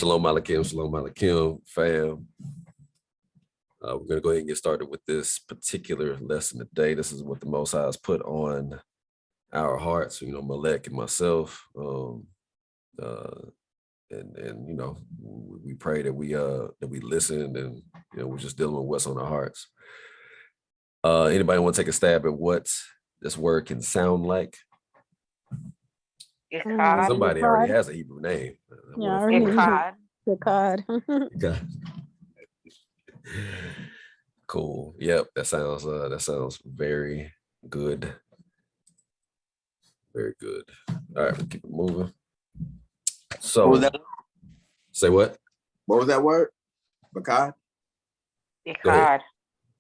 Shalom Aleichem, fam. We're going to go ahead and get started with this particular lesson today. This is what the Most High has put on our hearts, Malek and myself. And we pray that we listen, and we're just dealing with what's on our hearts. Anybody want to take a stab at what this word can sound like? Somebody already has a Hebrew name. Echad. Cool. Yep, that sounds very good. Very good. All right, we'll keep it moving. So, what was that? Say what? What was that word? Echad? Echad.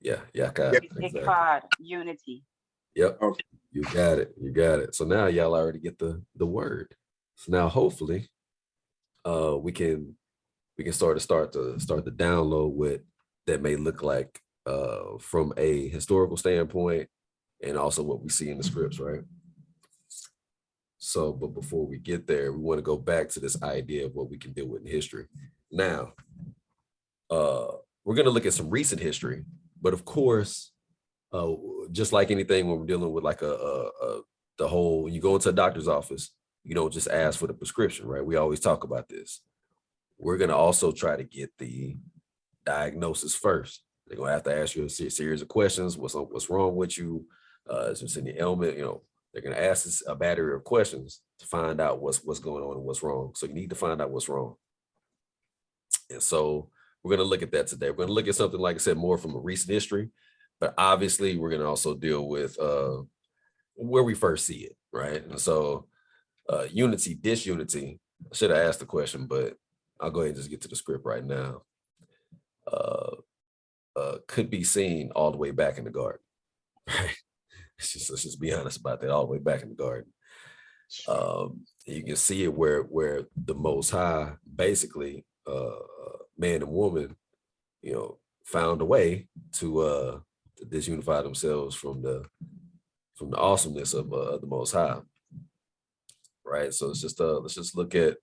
Yeah, Echad. Exactly. Echad, unity. Yep. Okay. You got it. So now y'all already get the word. So now hopefully we can start the download what that may look like from a historical standpoint, and also what we see in the scripts, right? So, but before we get there, we want to go back to this idea of what we can deal with in history. Now, we're going to look at some recent history, but of course, just like anything when we're dealing with like the whole, you go into a doctor's office, you don't just ask for the prescription, right? We always talk about this. We're going to also try to get the diagnosis first. They're going to have to ask you a series of questions. What's wrong with you? Is there any ailment? They're going to ask us a battery of questions to find out what's going on and what's wrong. So you need to find out what's wrong. And so we're going to look at that today. We're going to look at something, like I said, more from a recent history, but obviously we're going to also deal with where we first see it, right? And so unity, disunity, I should have asked the question, but I'll go ahead and just get to the script right now. Could be seen all the way back in the garden, right? Let's just be honest about that, all the way back in the garden. You can see it where the Most High, basically, man and woman, found a way to disunify themselves from the awesomeness of the Most High, right? So let's just look at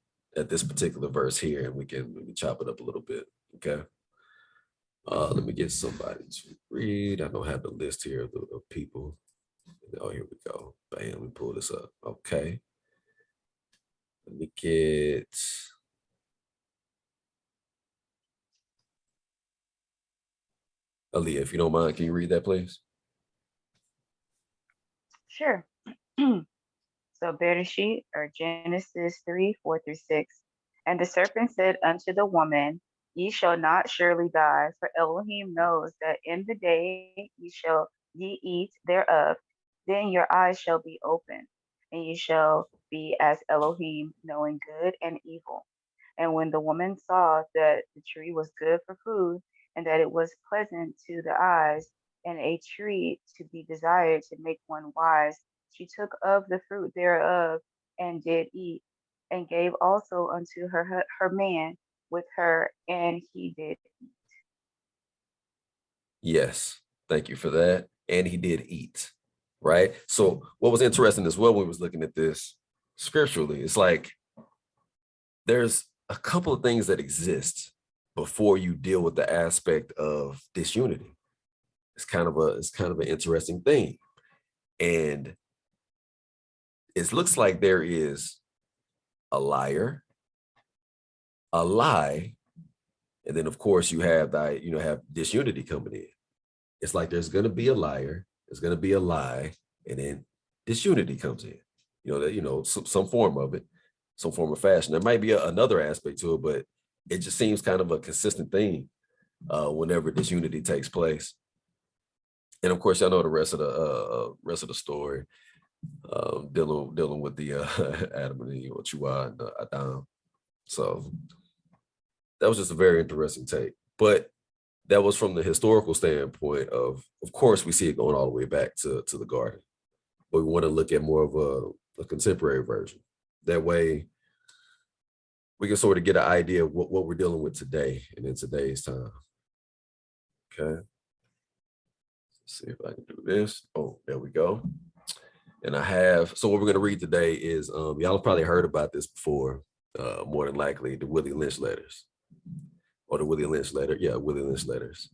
this particular verse here, and we can chop it up a little bit, okay? Let me get somebody to read. I don't have the list here of people. Oh, here we go. Bam, let me pull this up. Okay. Let me get Aaliyah, if you don't mind, can you read that, please? Sure. So Bereshit, or Genesis 3:4-6. And the serpent said unto the woman, Ye shall not surely die, for Elohim knows that in the day ye eat thereof, then your eyes shall be open, and ye shall be as Elohim, knowing good and evil. And when the woman saw that the tree was good for food, and that it was pleasant to the eyes, and a tree to be desired to make one wise, she took of the fruit thereof, and did eat, and gave also unto her man with her, and he did eat. Yes, thank you for that. And he did eat, right? So what was interesting as well when we was looking at this scripturally, it's like there's a couple of things that exist before you deal with the aspect of disunity. It's kind of an interesting thing. And it looks like there is a liar, a lie, and then of course you have have disunity coming in. It's like there's going to be a liar, there's going to be a lie, and then disunity comes in. Some form of it, some form of fashion. There might be another aspect to it, but it just seems kind of a consistent theme whenever disunity takes place. And of course, y'all know the rest of the story, dealing with the Adam and Eve, Chua and Adam. So that was just a very interesting take. But that was from the historical standpoint of course, we see it going all the way back to the garden. But we want to look at more of a contemporary version. That way, we can sort of get an idea of what we're dealing with today and in today's time. Okay. Let's see if I can do this. Oh, there we go. And so what we're going to read today is, y'all have probably heard about this before. more than likely the Willie Lynch letters, or the Willie Lynch letter. Yeah, Willie Lynch letters.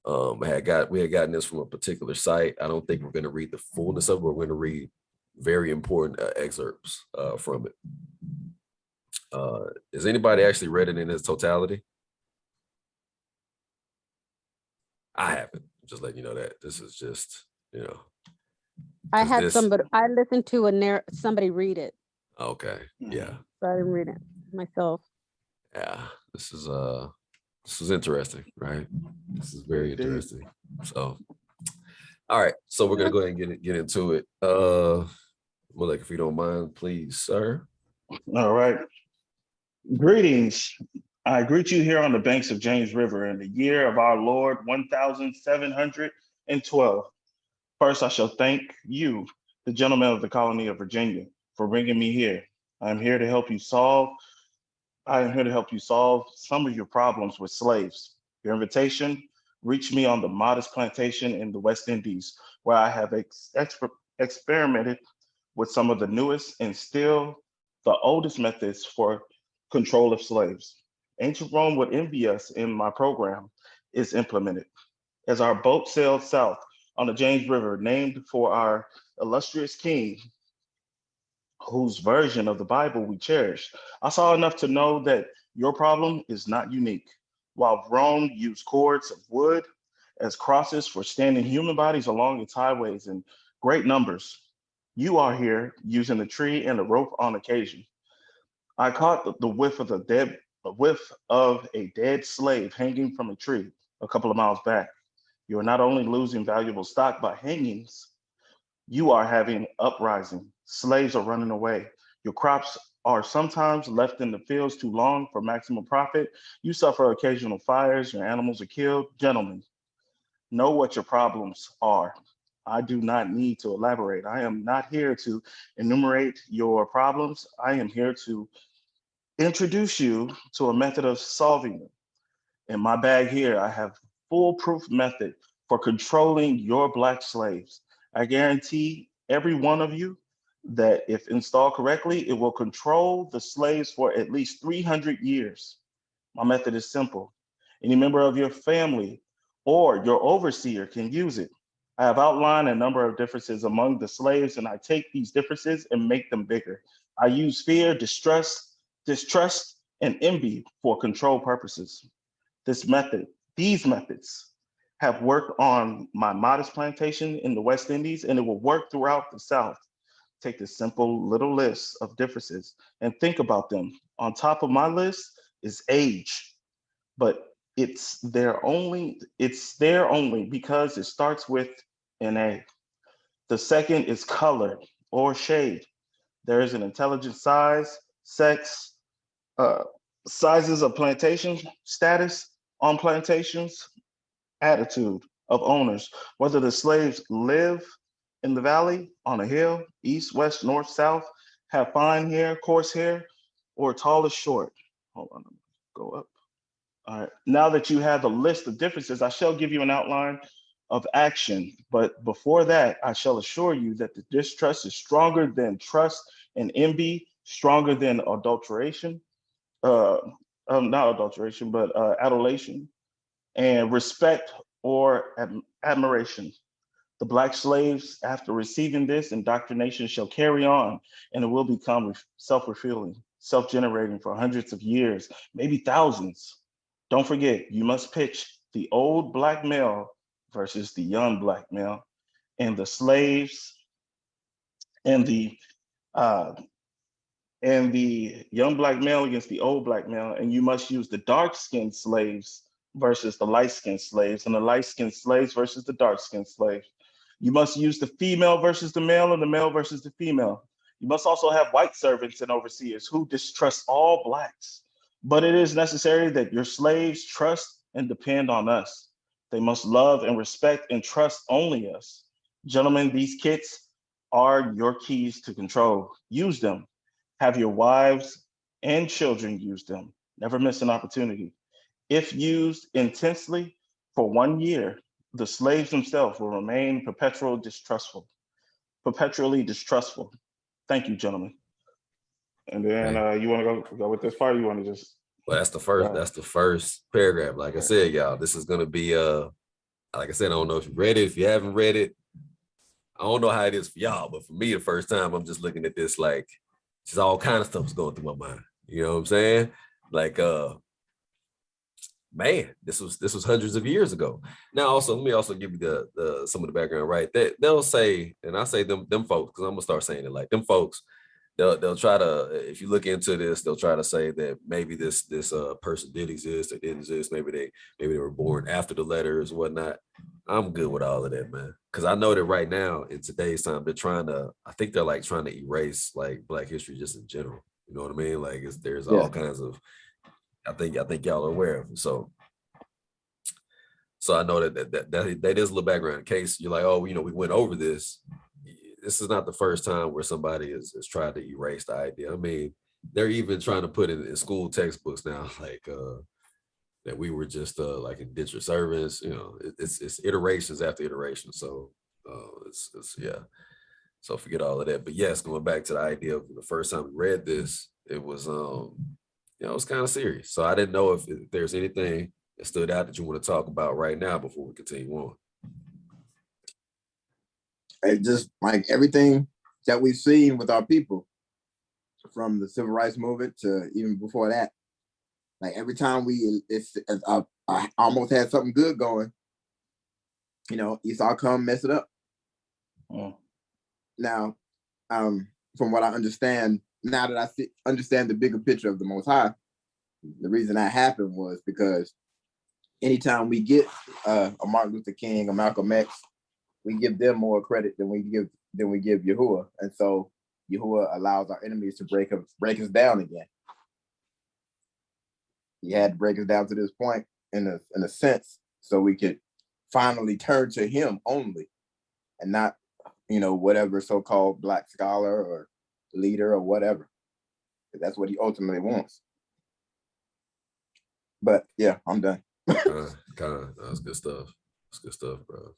We had gotten this from a particular site. I don't think we're going to read the fullness of it. We're going to read very important excerpts from it. Has anybody actually read it in its totality? I haven't. Just letting you know that this is just, I 'cause had this- somebody, I listened to somebody read it, Okay. Yeah. so I didn't read it myself. Yeah. This is interesting, right? This is very Indeed. interesting. So, all right. So we're gonna go ahead and get into it. Malik, if you don't mind, please, sir. All right. Greetings. I greet you here on the banks of James River in the year of our Lord 1712. First, I shall thank you, the gentlemen of the colony of Virginia, for bringing me here. I am here to help you solve some of your problems with slaves. Your invitation reached me on the modest plantation in the West Indies, where I have experimented with some of the newest and still the oldest methods for control of slaves. Ancient Rome would envy us in my program is implemented. As our boat sailed south on the James River, named for our illustrious king, whose version of the Bible we cherish, I saw enough to know that your problem is not unique. While Rome used cords of wood as crosses for standing human bodies along its highways in great numbers, you are here using a tree and a rope on occasion. I caught the whiff of a dead slave hanging from a tree a couple of miles back. You are not only losing valuable stock by hangings, you are having uprising. Slaves are running away. Your crops are sometimes left in the fields too long for maximum profit. You suffer occasional fires. Your animals are killed. Gentlemen, know what your problems are. I do not need to elaborate. I am not here to enumerate your problems. I am here to introduce you to a method of solving them. In my bag here, I have foolproof method for controlling your Black slaves. I guarantee every one of you that if installed correctly, it will control the slaves for at least 300 years. My method is simple. Any member of your family or your overseer can use it. I have outlined a number of differences among the slaves, and I take these differences and make them bigger. I use fear, distrust, and envy for control purposes. These methods have worked on my modest plantation in the West Indies, and it will work throughout the South. Take this simple little list of differences and think about them. On top of my list is age, but it's there only because it starts with an A. The second is color or shade. There is an intelligent size, sex, uh, sizes of plantation status on plantations, attitude of owners, whether the slaves live in the valley, on a hill, east, west, north, south, have fine hair, coarse hair, or tall or short. Hold on, go up. All right, now that you have the list of differences, I shall give you an outline of action. But before that, I shall assure you that the distrust is stronger than trust and envy, stronger than adulteration, not adulteration, but adulation, and respect or admiration. The Black slaves, after receiving this indoctrination, shall carry on, and it will become self-refueling, self-generating for hundreds of years, maybe thousands. Don't forget, you must pitch the old Black male versus the young Black male, and the slaves and uh, the young Black male against the old Black male, and you must use the dark-skinned slaves versus the light-skinned slaves, and the light-skinned slaves versus the dark-skinned slaves. You must use the female versus the male and the male versus the female. You must also have white servants and overseers who distrust all Blacks. But it is necessary that your slaves trust and depend on us. They must love and respect and trust only us. Gentlemen, these kits are your keys to control. Use them. Have your wives and children use them. Never miss an opportunity. If used intensely for 1 year, the slaves themselves will remain perpetually distrustful. Thank you, gentlemen. And then you want to go with this part? Or you want to just? Well, that's the first paragraph. Like I said, y'all, this is gonna be like I said, I don't know if you read it. If you haven't read it, I don't know how it is for y'all, but for me, the first time I'm just looking at this like just all kind of stuff's going through my mind. You know what I'm saying? Like man, this was hundreds of years ago. Now, also, let me also give you the some of the background, right? They'll say, and I say them folks, because I'm gonna start saying it like them folks, they'll try to, if you look into this, they'll try to say that maybe this person did exist or didn't exist. Maybe they were born after the letters, whatnot. I'm good with all of that, man. Because I know that right now in today's time, I think they're like trying to erase like Black history just in general. You know what I mean? Like there's all kinds of, I think y'all are aware of it. So I know that is a little background in case you're like, oh, we went over this. This is not the first time where somebody has tried to erase the idea. I mean, they're even trying to put it in school textbooks now, like that we were just like indentured servants. It's iterations after iteration. So it's yeah. So forget all of that. But yes, going back to the idea of the first time we read this, it was it was kind of serious. So I didn't know if there's anything that stood out that you want to talk about right now before we continue on. It just like everything that we've seen with our people, from the civil rights movement to even before that. Like every time I almost had something good going, Esau come mess it up. Now, from what I understand, now that I understand the bigger picture of the Most High, the reason that happened was because anytime we get a Martin Luther King, a Malcolm X, we give them more credit than we give Yahuwah, and so Yahuwah allows our enemies to break us down again. He had to break us down to this point in a sense, so we could finally turn to him only, and not whatever so-called Black scholar or leader or whatever. That's what he ultimately wants. But yeah, I'm done. That's good stuff. That's good stuff, bro.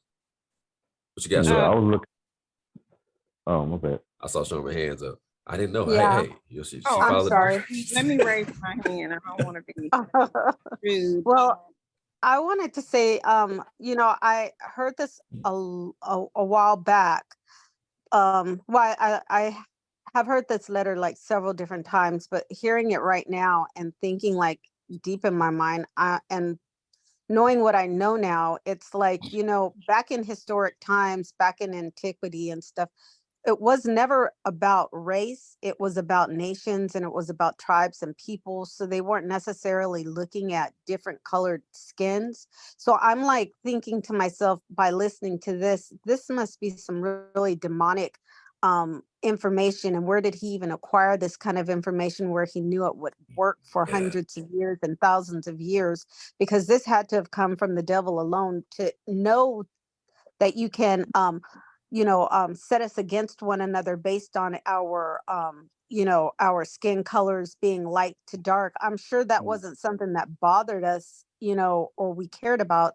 What you got? Yeah, I was looking. Oh, my bad. I saw showing my hands up. I didn't know. Yeah. Hey, she Oh, I'm I'm followed. sorry. Let me raise my hand. I don't want to be rude. Well, I wanted to say, I heard this a while back. I have heard this letter like several different times, but hearing it right now and thinking like deep in my mind, and knowing what I know now, it's like, back in historic times, back in antiquity and stuff, it was never about race. It was about nations, and it was about tribes and people. So they weren't necessarily looking at different colored skins. So I'm like thinking to myself, by listening to this must be some really demonic information. And where did he even acquire this kind of information where he knew it would work for hundreds of years and thousands of years? Because this had to have come from the devil alone, to know that you can set us against one another based on our our skin colors being light to dark. I'm sure that wasn't something that bothered us, or we cared about,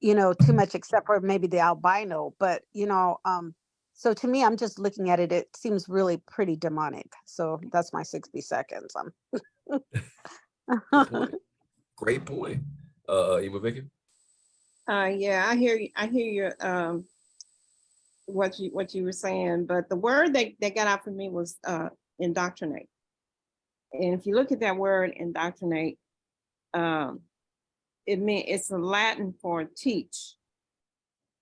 too much, except for maybe the albino. But so to me, I'm just looking at it, it seems really pretty demonic. So that's my 60 seconds. Good point. Great point. Eva Vicky? Yeah, I hear you. I hear your what you were saying, but the word that got out for me was indoctrinate. And if you look at that word indoctrinate, it's a Latin for teach,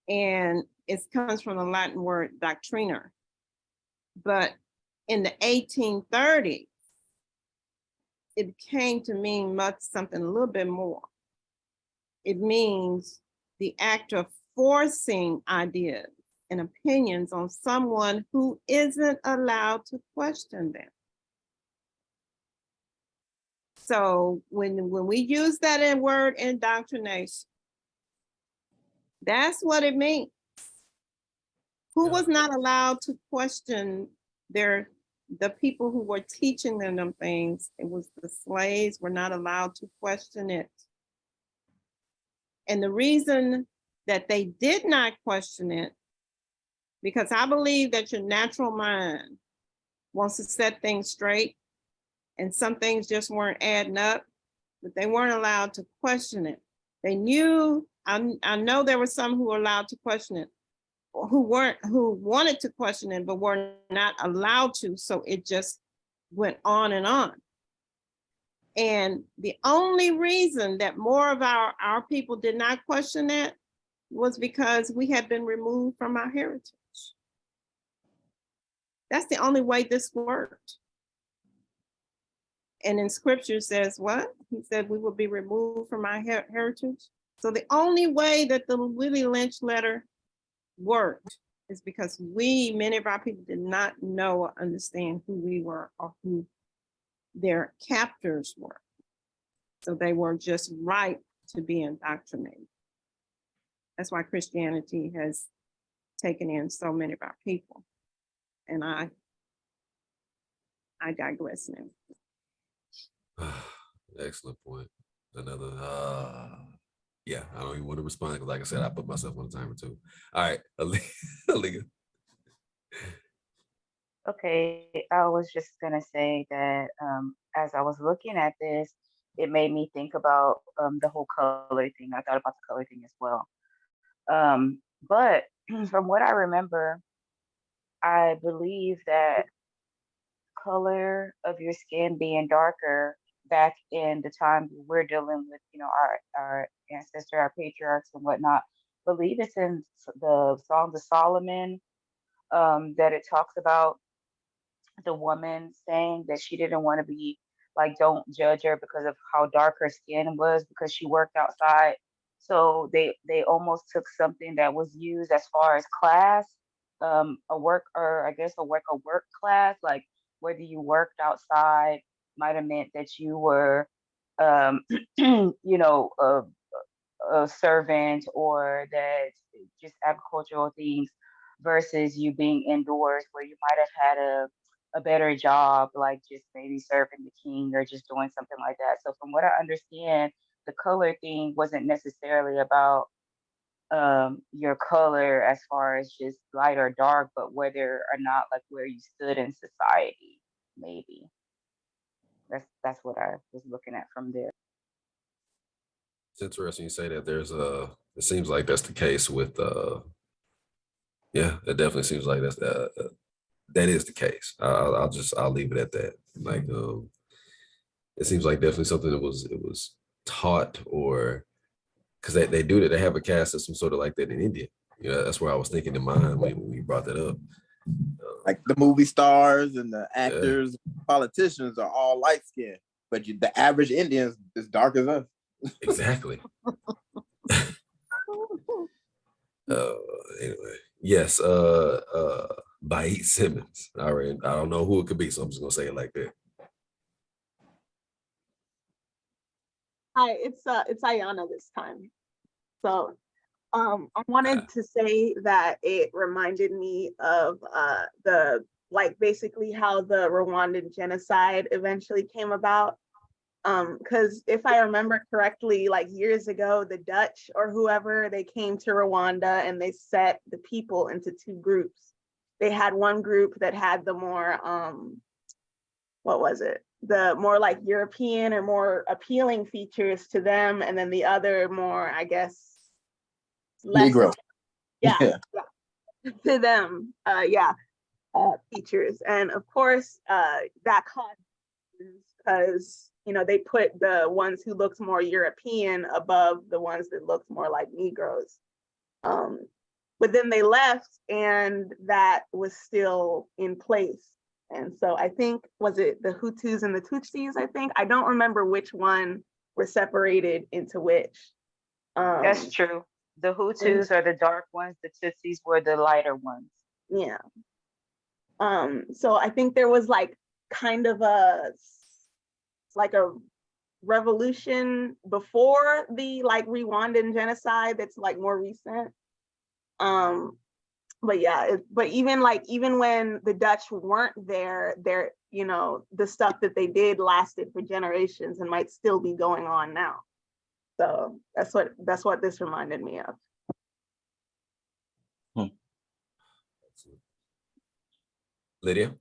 and it comes from the Latin word doctriner. But in the 1830s, it came to mean something a little bit more. It means the act of forcing ideas and opinions on someone who isn't allowed to question them. So when we use that word indoctrination, that's what it means. Who was not allowed to question the people who were teaching them things? It was the slaves were not allowed to question it. And the reason that they did not question it, because I believe that your natural mind wants to set things straight, and some things just weren't adding up, but they weren't allowed to question it. They knew, I know there were some who were allowed to question it, who wanted to question it, but were not allowed to. So it just went on and on. And the only reason that more of our people did not question that was because we had been removed from our heritage. That's the only way this worked. And in scripture says what? He said we will be removed from our heritage. So the only way that the Willie Lynch letter worked is because many of our people did not know or understand who we were or who their captors were. So they were just ripe to be indoctrinated. That's why Christianity has taken in so many of our people. And I digress now. Excellent point. Another, yeah, I don't even want to respond because, like I said, I put myself on a timer too. All right, Aaliyah. Okay, I was just gonna say that as I was looking at this, it made me think about the whole color thing. I thought about the color thing as well. But from what I remember, I believe that color of your skin being darker back in the time we're dealing with, our ancestor, our patriarchs and whatnot, believe it's in the Songs of Solomon, that it talks about the woman saying that she didn't want to be like, don't judge her because of how dark her skin was because she worked outside. So they almost took something that was used as far as class, a work, or I guess a work class, like whether you worked outside might have meant that you were, a servant, or that just agricultural things, versus you being indoors where you might have had a better job, like just maybe serving the king or just doing something like that. So from what I understand, the color thing wasn't necessarily about your color as far as just light or dark, but whether or not like where you stood in society, maybe. That's what I was looking at from there. It's interesting you say that. It seems like that's the case with, yeah, it definitely seems like that is the case. I'll leave it at that. Like, it seems like definitely something that was taught, or because they do that. They have a caste system sort of like that in India. That's where I was thinking in mind when you brought that up. Like the movie stars and the actors, politicians are all light skinned, but the average Indian is dark as us. Exactly. Anyway, yes. Bait Simmons. All right. I don't know who it could be, so I'm just gonna say it like that. Hi, it's Ayana this time. So I wanted to say that it reminded me of basically how the Rwandan genocide eventually came about. Because if I remember correctly, like years ago, the Dutch or whoever, they came to Rwanda and they set the people into two groups. They had one group that had the more, what was it? The more like European or more appealing features to them. And then the other more, I guess, less. Negro. Yeah. To them, features. And of course, that caused, because they put the ones who looked more European above the ones that looked more like Negroes. But then they left and that was still in place. And so I think, was it the Hutus and the Tutsis, I think? I don't remember which one were separated into which. That's true. The Hutus are the dark ones, the Tutsis were the lighter ones. Yeah. So I think there was like kind of a revolution before the like Rwandan genocide that's like more recent. But yeah, but even when the Dutch weren't there, the stuff that they did lasted for generations and might still be going on now. So that's what this reminded me of. Lydia?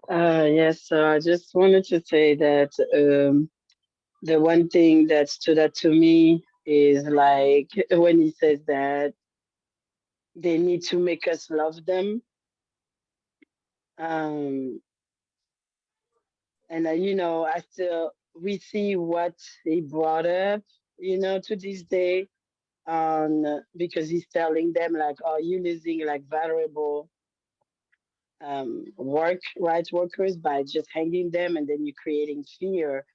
Yes, so I just wanted to say that the one thing that stood out to me is like when he says that they need to make us love them. Um, and I still we see what he brought up, to this day, on because he's telling them like, "Are you losing like valuable rights workers by just hanging them, and then you're creating fear?"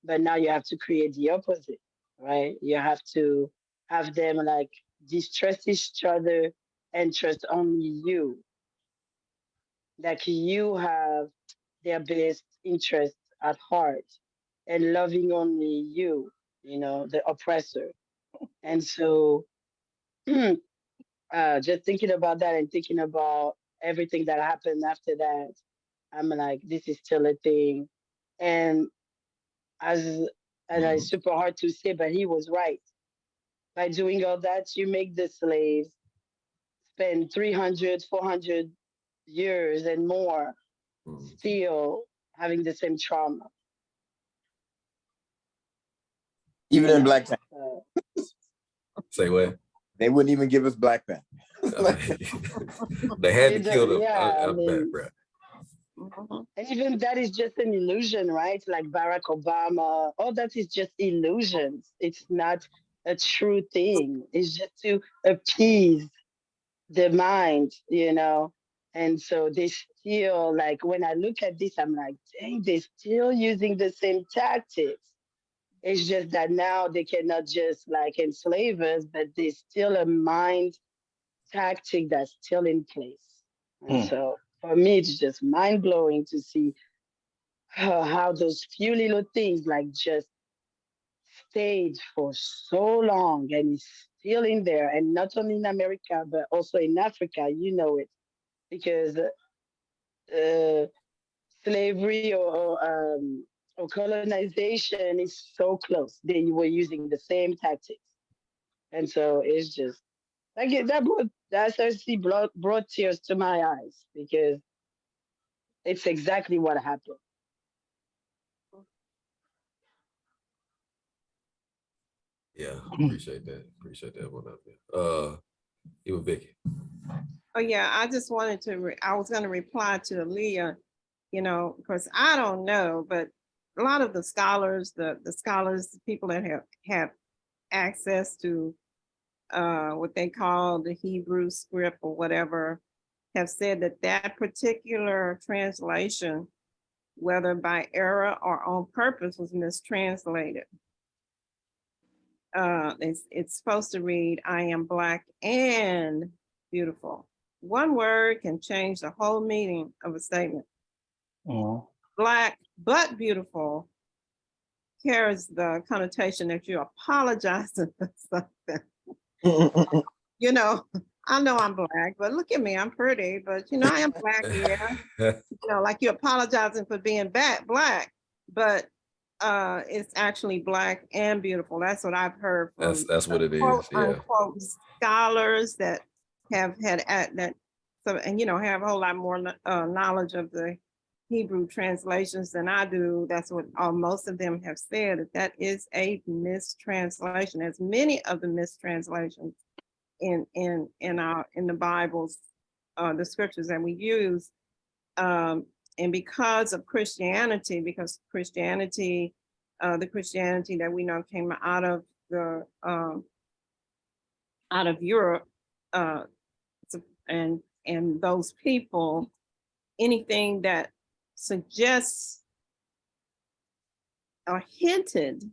But now you have to create the opposite, right? You have to have them like distrust each other and trust only you. Like you have their best interest at heart and loving only you, the oppressor. And so just thinking about that and thinking about everything that happened after that, I'm like, this is still a thing. And as and it's Mhm. super hard to say, but he was right. By doing all that, you make the slaves spend 300, 400 years and more Mhm. still having the same trauma, Even you in know. Black Panther, Say what? they wouldn't even give us Black Panther. I mean, they had to kill them. Yeah, I I'm back, mean, bro. Mhm. and even that is just an illusion, right? Like Barack Obama, all that is just illusions. It's not a true thing. It's just to appease the mind. And so they still, like, when I look at this, I'm like, dang, they're still using the same tactics. It's just that now they cannot just like enslave us, but there's still a mind tactic that's still in place. And Mm. so for me, it's just mind blowing to see how those few little things like just stayed for so long and it's still in there. And not only in America, but also in Africa, it because slavery or colonization is so close. They were using the same tactics. And so it's just like that actually brought tears to my eyes because it's exactly what happened. Yeah, appreciate that. Appreciate that one up there. You and Vicky. Oh, yeah, I just wanted to, I was going to reply to Aaliyah, because I don't know, but a lot of the scholars, the scholars, the people that have access to what they call the Hebrew script or whatever, have said that that particular translation, whether by error or on purpose, was mistranslated. It's supposed to read, "I am Black and beautiful." One word can change the whole meaning of a statement. Mhm. Black but beautiful carries the connotation that you're apologizing for something. I know I'm Black, but look at me, I'm pretty, but I am Black, yeah. Like you're apologizing for being Black, but it's actually Black and beautiful. That's what I've heard from That's what it quote is. Yeah. unquote scholars that have had at that, so and have a whole lot more knowledge of the Hebrew translations than I do. That's what most of them have said, that is a mistranslation, as many of the mistranslations in the Bibles, the scriptures that we use. And because of Christianity, the Christianity that we know came out of Europe, uh, and those people, anything that suggests or hinted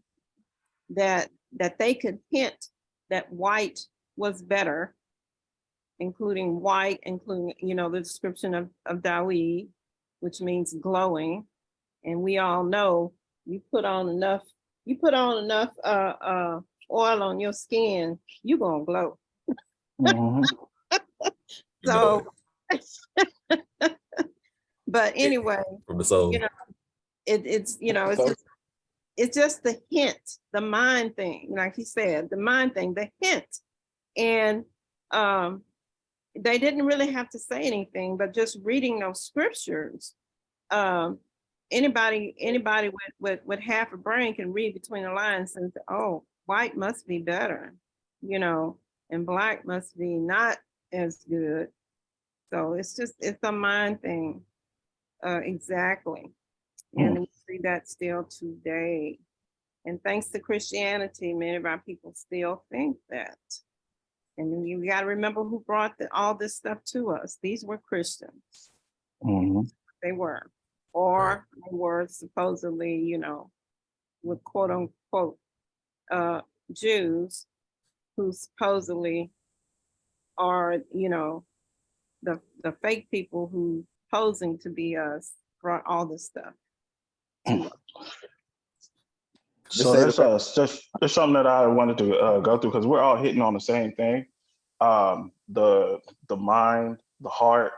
that they could hint that white was better, including the description of Dawid, which means glowing. And we all know you put on enough oil on your skin, you're gonna glow. Mhm. You know it So but anyway, from the soul. it's it's just the hint, the mind thing, like he said, the mind thing, the hint. And they didn't really have to say anything, but just reading those scriptures Anybody with half a brain can read between the lines and say, oh, white must be better, you know, and black must be not as good. So it's a mind thing. Exactly. And we see that still today. And thanks to Christianity, many of our people still think that. And you got to remember who brought all this stuff to us. These were Christians. They were. Or they were supposedly, you know, with quote unquote Jews who supposedly are, you know, the fake people who posing to be us brought all this stuff to us. So there's something that I wanted to go through because we're all hitting on the same thing. The mind, the heart,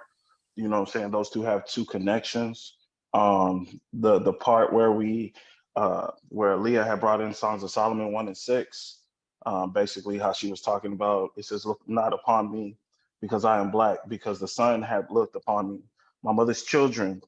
you know what I'm saying? Those two have two connections. The part where where Leah had brought in Songs of Solomon 1 and 6, basically how she was talking about, it says, look not upon me because I am black, because the sun had looked upon me. My mother's children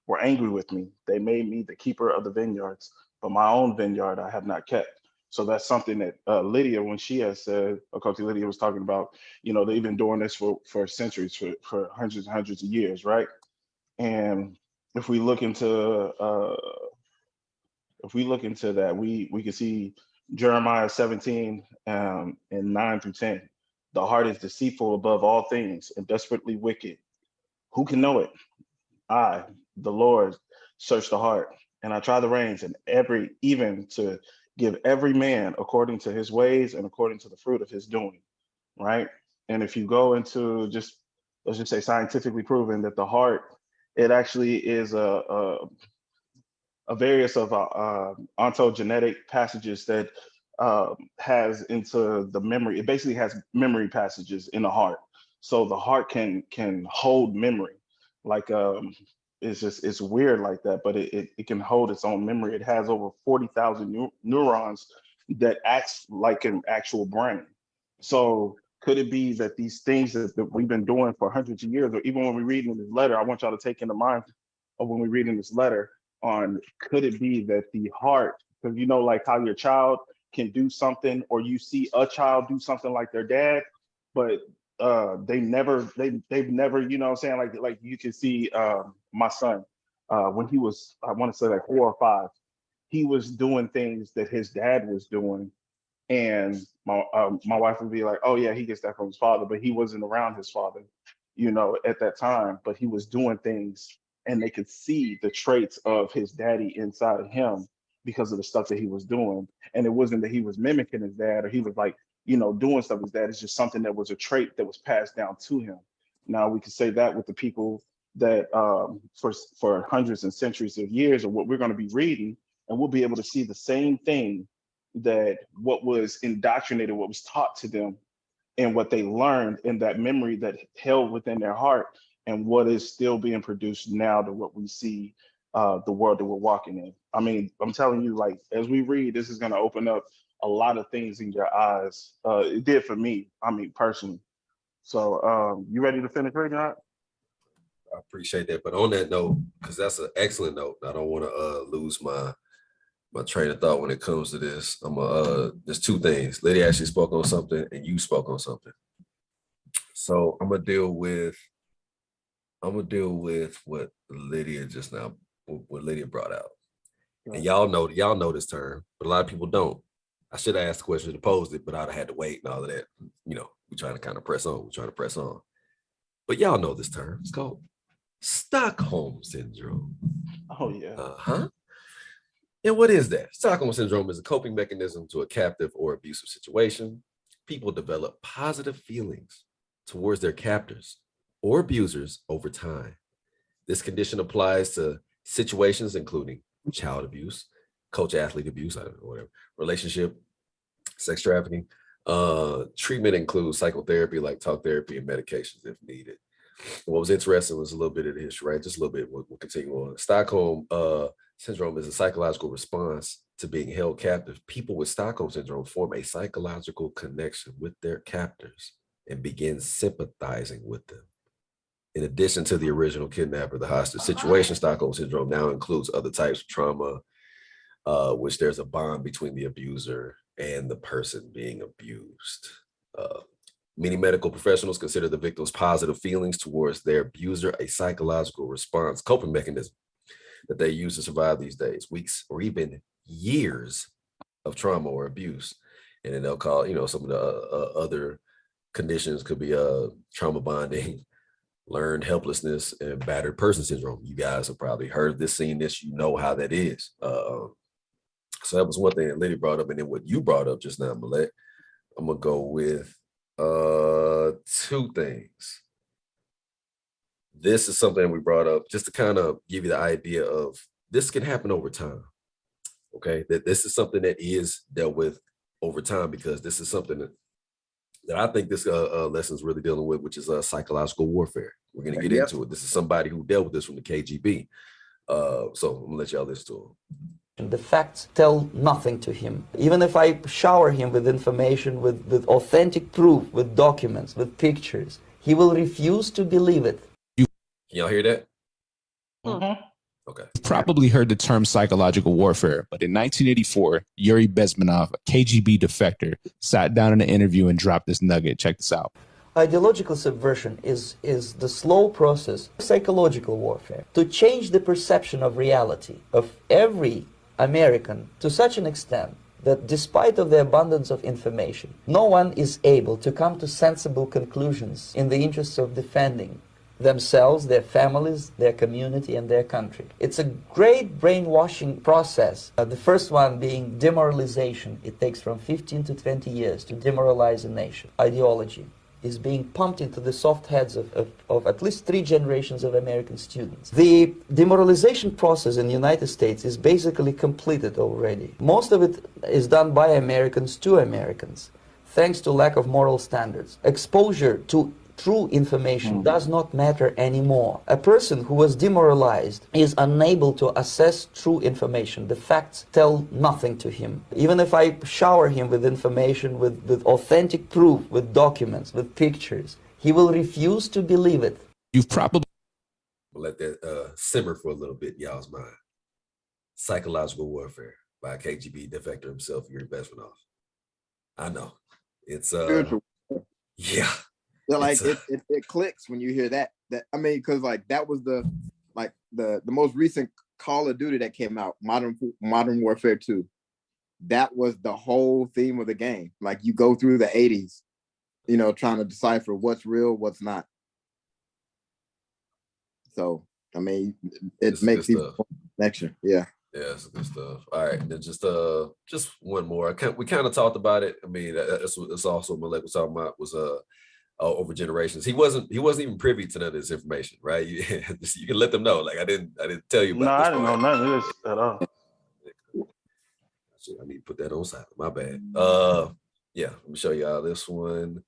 were angry with me. They made me the keeper of the vineyards, but my own vineyard I have not kept. So that's something that Lydia, when she has said, Coach Lydia was talking about, you know, they've been doing this for centuries, for hundreds and hundreds of years, right? And if we look into that, we can see Jeremiah 17 and 9 through 10. The heart is deceitful above all things and desperately wicked. Who can know it? I, the Lord, search the heart, and I try the reins, and even to give every man according to his ways and according to the fruit of his doing, right? And if you go into let's just say scientifically proven that the heart, it actually is a various of ontogenetic passages that has into the memory. It basically has memory passages in the heart. So the heart can hold memory. Like it's weird like that, but it can hold its own memory. It has over 40,000 neurons that acts like an actual brain. So could it be that these things that we've been doing for hundreds of years, or even when we read in this letter, I want y'all to take into mind of when we read in this letter on, could it be that the heart, because you know, like how your child can do something, or you see a child do something like their dad, but they've never, you know what I'm saying, like you can see my son when he was, I want to say like 4 or 5, he was doing things that his dad was doing, and my wife would be like, oh yeah, he gets that from his father, but he wasn't around his father, you know, at that time, but he was doing things and they could see the traits of his daddy inside of him because of the stuff that he was doing. And it wasn't that he was mimicking his dad or he was like, you know, doing stuff with his dad. It's just something that was a trait that was passed down to him. Now we could say that with the people that for hundreds and centuries of years, or what we're going to be reading, and we'll be able to see the same thing, that what was indoctrinated, what was taught to them, and what they learned in that memory that held within their heart, and what is still being produced now to what we see the world that we're walking in. I mean, I'm telling you, like, as we read, this is going to open up a lot of things in your eyes. It did for me, I mean, personally. So you ready to finish reading that? I appreciate that. But on that note, because that's an excellent note, I don't want to lose my train of thought when it comes to this. There's 2 things. Lydia actually spoke on something and you spoke on something. So I'm gonna deal with what Lydia brought out. Right. And y'all know this term, but a lot of people don't. I should have asked the question to pose it, but I'd have had to wait and all of that. You know, we're trying to kind of press on. But y'all know this term. It's called Stockholm Syndrome. Oh yeah. And what is that? Stockholm Syndrome is a coping mechanism to a captive or abusive situation. People develop positive feelings towards their captors or abusers over time. This condition applies to situations including child abuse, coach-athlete abuse, I don't know, whatever, relationship, sex trafficking. Treatment includes psychotherapy, like talk therapy, and medications if needed. What was interesting was a little bit of the history, right? Just a little bit. We'll continue on. Stockholm Syndrome is a psychological response to being held captive. People with Stockholm Syndrome form a psychological connection with their captors and begin sympathizing with them. In addition to the original kidnapper, the hostage situation, Stockholm syndrome now includes other types of trauma, which there's a bond between the abuser and the person being abused. Many medical professionals consider the victim's positive feelings towards their abuser a psychological response, coping mechanism that they use to survive these days, weeks, or even years of trauma or abuse. And then they'll call, some of the other conditions could be trauma bonding, learned helplessness, and battered person syndrome. You guys have probably heard this, seen this, you know how that is. So that was one thing that Liddy brought up. And then what you brought up just now, Malek, I'm gonna go with two things. This is something we brought up just to kind of give you the idea of this can happen over time. Okay, that this is something that is dealt with over time, because this is something that I think this lesson is really dealing with, which is psychological warfare. We're going to get into it. This is somebody who dealt with this from the KGB. So I'm gonna let y'all listen to him. The facts tell nothing to him. Even if I shower him with information, with authentic proof, with documents, with pictures, he will refuse to believe it. Can y'all hear that? Mm-hmm. Okay. You've probably heard the term psychological warfare, but in 1984, Yuri Bezmenov, a KGB defector, sat down in an interview and dropped this nugget. Check this out. Ideological subversion is the slow process of psychological warfare to change the perception of reality of every American to such an extent that despite of the abundance of information, no one is able to come to sensible conclusions in the interests of defending themselves, their families, their community, and their country. It's a great brainwashing process. The first one being demoralization. It takes from 15 to 20 years to demoralize a nation. Ideology is being pumped into the soft heads of at least 3 generations of American students. The demoralization process in the United States is basically completed already. Most of it is done by Americans to Americans, thanks to lack of moral standards. Exposure to true information does not matter anymore. A person who was demoralized is unable to assess true information. The facts tell nothing to him. Even if I shower him with information, with authentic proof, with documents, with pictures, he will refuse to believe it. You've probably Let that simmer for a little bit in y'all's mind. Psychological warfare by KGB defector himself, Yuri Bezmenov. I know. It's Spiritual. yeah. Yeah, like it clicks when you hear that. I mean, because like that was the most recent Call of Duty that came out, Modern Warfare 2. That was the whole theme of the game. Like you go through the 80s, trying to decipher what's real, what's not. So I mean, it makes these connection. Yeah. Yeah, that's good stuff. All right, then just one more. We kind of talked about it. I mean, that's also Malek was talking about was over generations. He wasn't even privy to none of this information, right? You can let them know. Like I didn't tell you about No, this. I didn't know none of this at all. I need to put that on silent. My bad. Yeah, let me show y'all this one.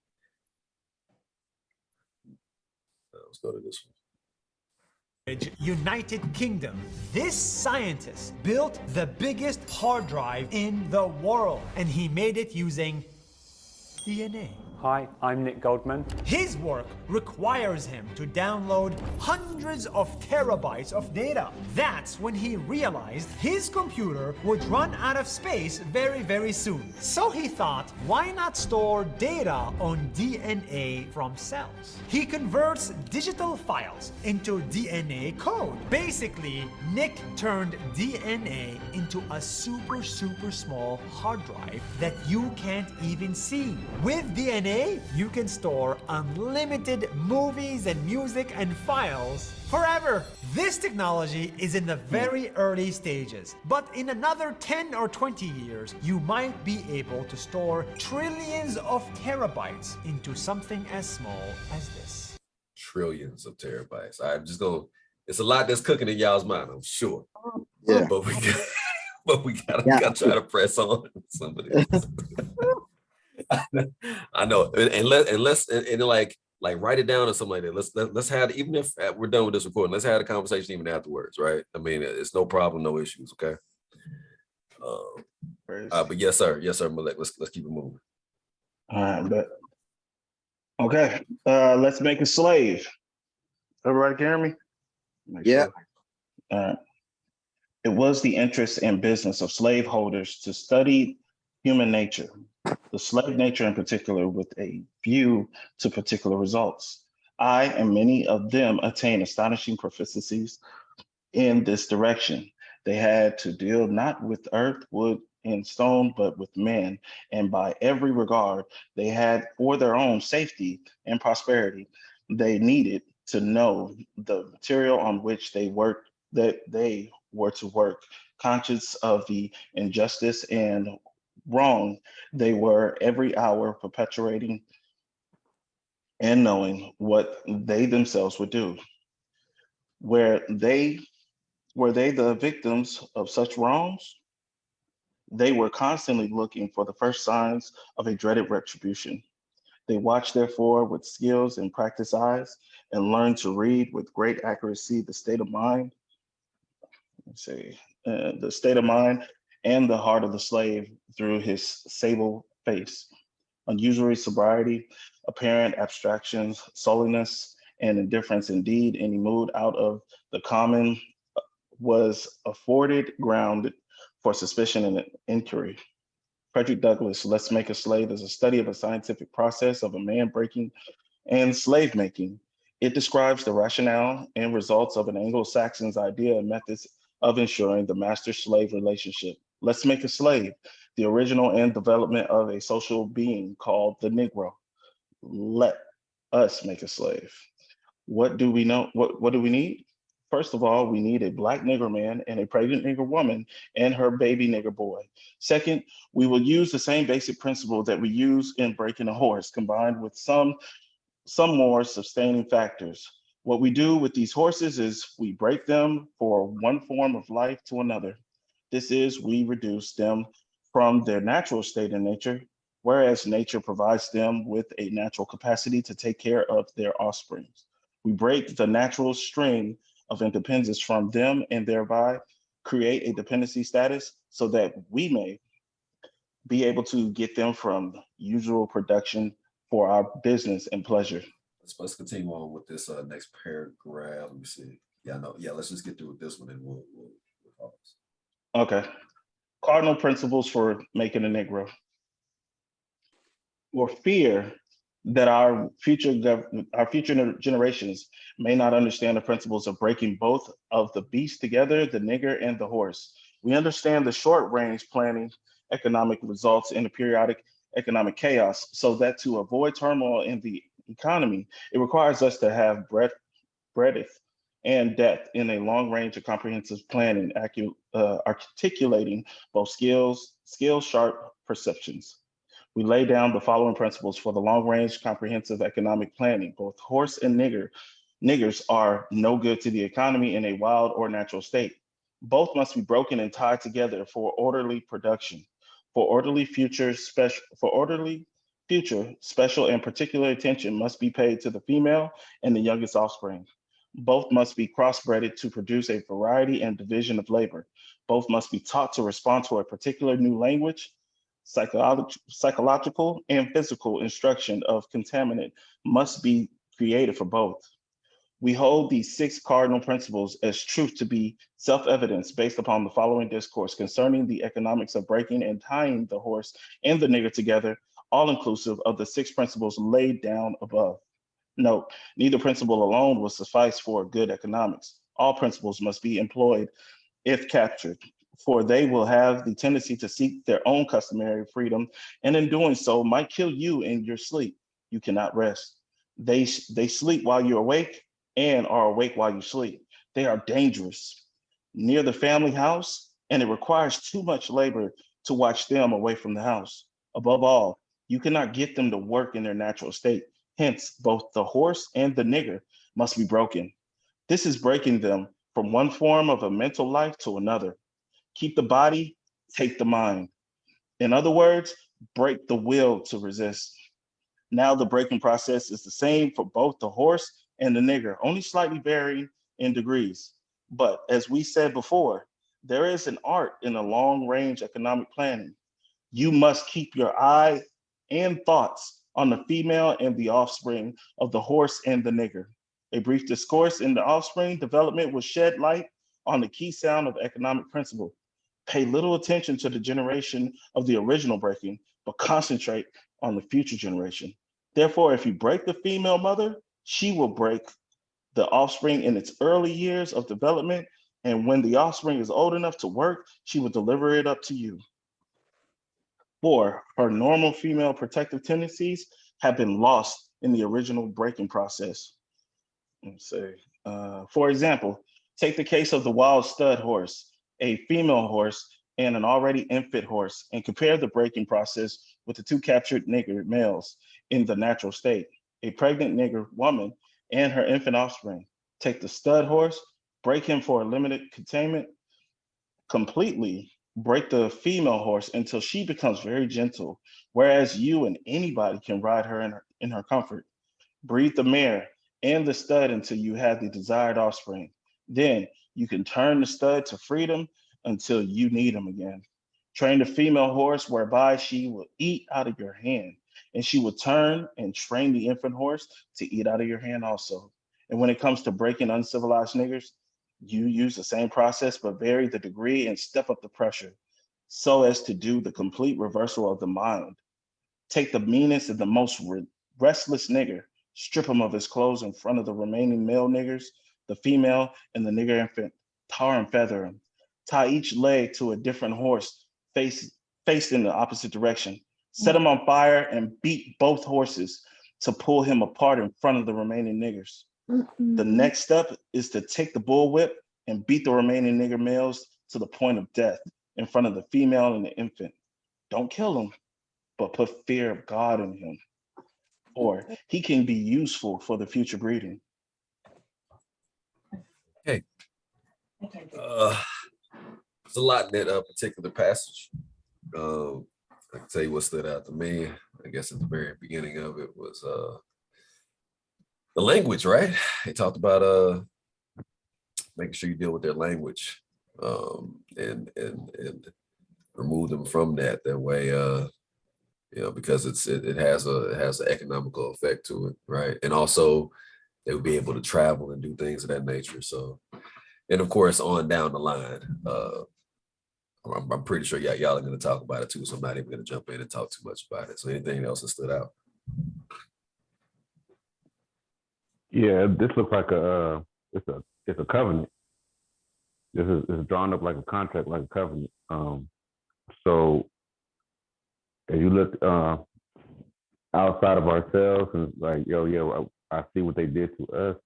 Let's go to this one. United Kingdom. This scientist built the biggest hard drive in the world, and he made it using DNA. Hi, I'm Nick Goldman. His work requires him to download hundreds of terabytes of data. That's when he realized his computer would run out of space very, very soon. So he thought, why not store data on DNA from cells? He converts digital files into DNA code. Basically, Nick turned DNA into a super, super small hard drive that you can't even see. With DNA, you can store unlimited movies and music and files forever. This technology is in the very early stages, but in another 10 or 20 years, you might be able to store trillions of terabytes into something as small as this. Trillions of terabytes. I'm just going. It's a lot that's cooking in y'all's mind, I'm sure. Yeah. But we gotta try to press on some of this. I know, and let's like write it down or something like that. Let's have, even if we're done with this recording, let's have a conversation even afterwards, right? I mean, it's no problem, no issues, okay? But yes, sir, Malek. Let's keep it moving. All right, but okay, let's make a slave. Everybody can hear me? Yeah. It was the interest and business of slaveholders to study human nature, the slave nature in particular, with a view to particular results. I and many of them attained astonishing proficiencies in this direction. They had to deal not with earth, wood, and stone, but with men. And by every regard they had for their own safety and prosperity, they needed to know the material on which they worked, that they were to work, conscious of the injustice and wrong they were every hour perpetuating, and knowing what they themselves would do. Where they Were they the victims of such wrongs? They were constantly looking for the first signs of a dreaded retribution. They watched, therefore, with skills and practiced eyes, and learned to read with great accuracy the state of mind, the state of mind and the heart of the slave through his sable face. Unusual sobriety, apparent abstractions, sulliness, and indifference, indeed, any mood out of the common was afforded ground for suspicion and inquiry. Frederick Douglass' Let's Make a Slave is a study of a scientific process of a man breaking and slave making. It describes the rationale and results of an Anglo-Saxon's idea and methods of ensuring the master-slave relationship. Let's Make a Slave, the original and development of a social being called the Negro. Let us make a slave. What do we know? What do we need? First of all, we need a black nigger man and a pregnant nigger woman and her baby nigger boy. Second, we will use the same basic principle that we use in breaking a horse, combined with some more sustaining factors. What we do with these horses is we break them for one form of life to another. This is, we reduce them from their natural state in nature, whereas nature provides them with a natural capacity to take care of their offspring. We break the natural string of independence from them and thereby create a dependency status so that we may be able to get them from usual production for our business and pleasure. Let's continue on with this next paragraph. Let me see. Yeah, no, yeah, let's just get through with this one and we'll pause. Okay. Cardinal principles for making a Negro. Or fear that our future generations may not understand the principles of breaking both of the beasts together, the nigger and the horse. We understand the short range planning economic results in the periodic economic chaos, so that to avoid turmoil in the economy, it requires us to have breadth and depth in a long range of comprehensive planning, articulating both skill sharp perceptions. We lay down the following principles for the long-range comprehensive economic planning. Both horse and niggers are no good to the economy in a wild or natural state. Both must be broken and tied together for orderly production. For orderly future, special and particular attention must be paid to the female and the youngest offspring. Both must be crossbreded to produce a variety and division of labor. Both must be taught to respond to a particular new language. Psychological and physical instruction of contaminant must be created for both. We hold these 6 cardinal principles as truth to be self-evidence based upon the following discourse concerning the economics of breaking and tying the horse and the nigger together, all inclusive of the 6 principles laid down above. Note, neither principle alone will suffice for good economics. All principles must be employed if captured, for they will have the tendency to seek their own customary freedom, and in doing so might kill you in your sleep. You cannot rest. They sleep while you're awake and are awake while you sleep. They are dangerous near the family house, and it requires too much labor to watch them away from the house. Above all, you cannot get them to work in their natural state. Hence, both the horse and the nigger must be broken. This is breaking them from one form of a mental life to another. Keep the body, take the mind. In other words, break the will to resist. Now the breaking process is the same for both the horse and the nigger, only slightly varying in degrees. But as we said before, there is an art in the long-range economic planning. You must keep your eye and thoughts on the female and the offspring of the horse and the nigger. A brief discourse in the offspring development will shed light on the key sound of economic principle. Pay little attention to the generation of the original breaking, but concentrate on the future generation. Therefore, if you break the female mother, she will break the offspring in its early years of development. And when the offspring is old enough to work, she will deliver it up to you. 4, her normal female protective tendencies have been lost in the original breaking process. Let's say, for example, take the case of the wild stud horse, a female horse and an already infant horse, and compare the breaking process with the 2 captured nigger males in the natural state, a pregnant nigger woman and her infant offspring. Take the stud horse, break him for a limited containment, completely break the female horse until she becomes very gentle, whereas you and anybody can ride her in her comfort. Breed the mare and the stud until you have the desired offspring. Then you can turn the stud to freedom until you need him again. Train the female horse whereby she will eat out of your hand, and she will turn and train the infant horse to eat out of your hand also. And when it comes to breaking uncivilized niggers, you use the same process, but vary the degree and step up the pressure so as to do the complete reversal of the mind. Take the meanest and the most restless nigger, strip him of his clothes in front of the remaining male niggers, the female and the nigger infant, tar and feather him. Tie each leg to a different horse, faced in the opposite direction. Set him on fire and beat both horses to pull him apart in front of the remaining niggers. The next step is to take the bullwhip and beat the remaining nigger males to the point of death in front of the female and the infant. Don't kill him, but put fear of God in him, or he can be useful for the future breeding. Okay. There's a lot in that particular passage. I can tell you what stood out to me. I guess at the very beginning of it was the language, right? They talked about making sure you deal with their language and remove them from that. That way, because it has an economical effect to it, right? And also they would be able to travel and do things of that nature. So, and of course, on down the line, I'm pretty sure y'all are going to talk about it too. So I'm not even going to jump in and talk too much about it. So anything else that stood out? Yeah, this looks like it's a covenant. This is drawn up like a contract, like a covenant. So as you look outside of ourselves and like, I see what they did to us.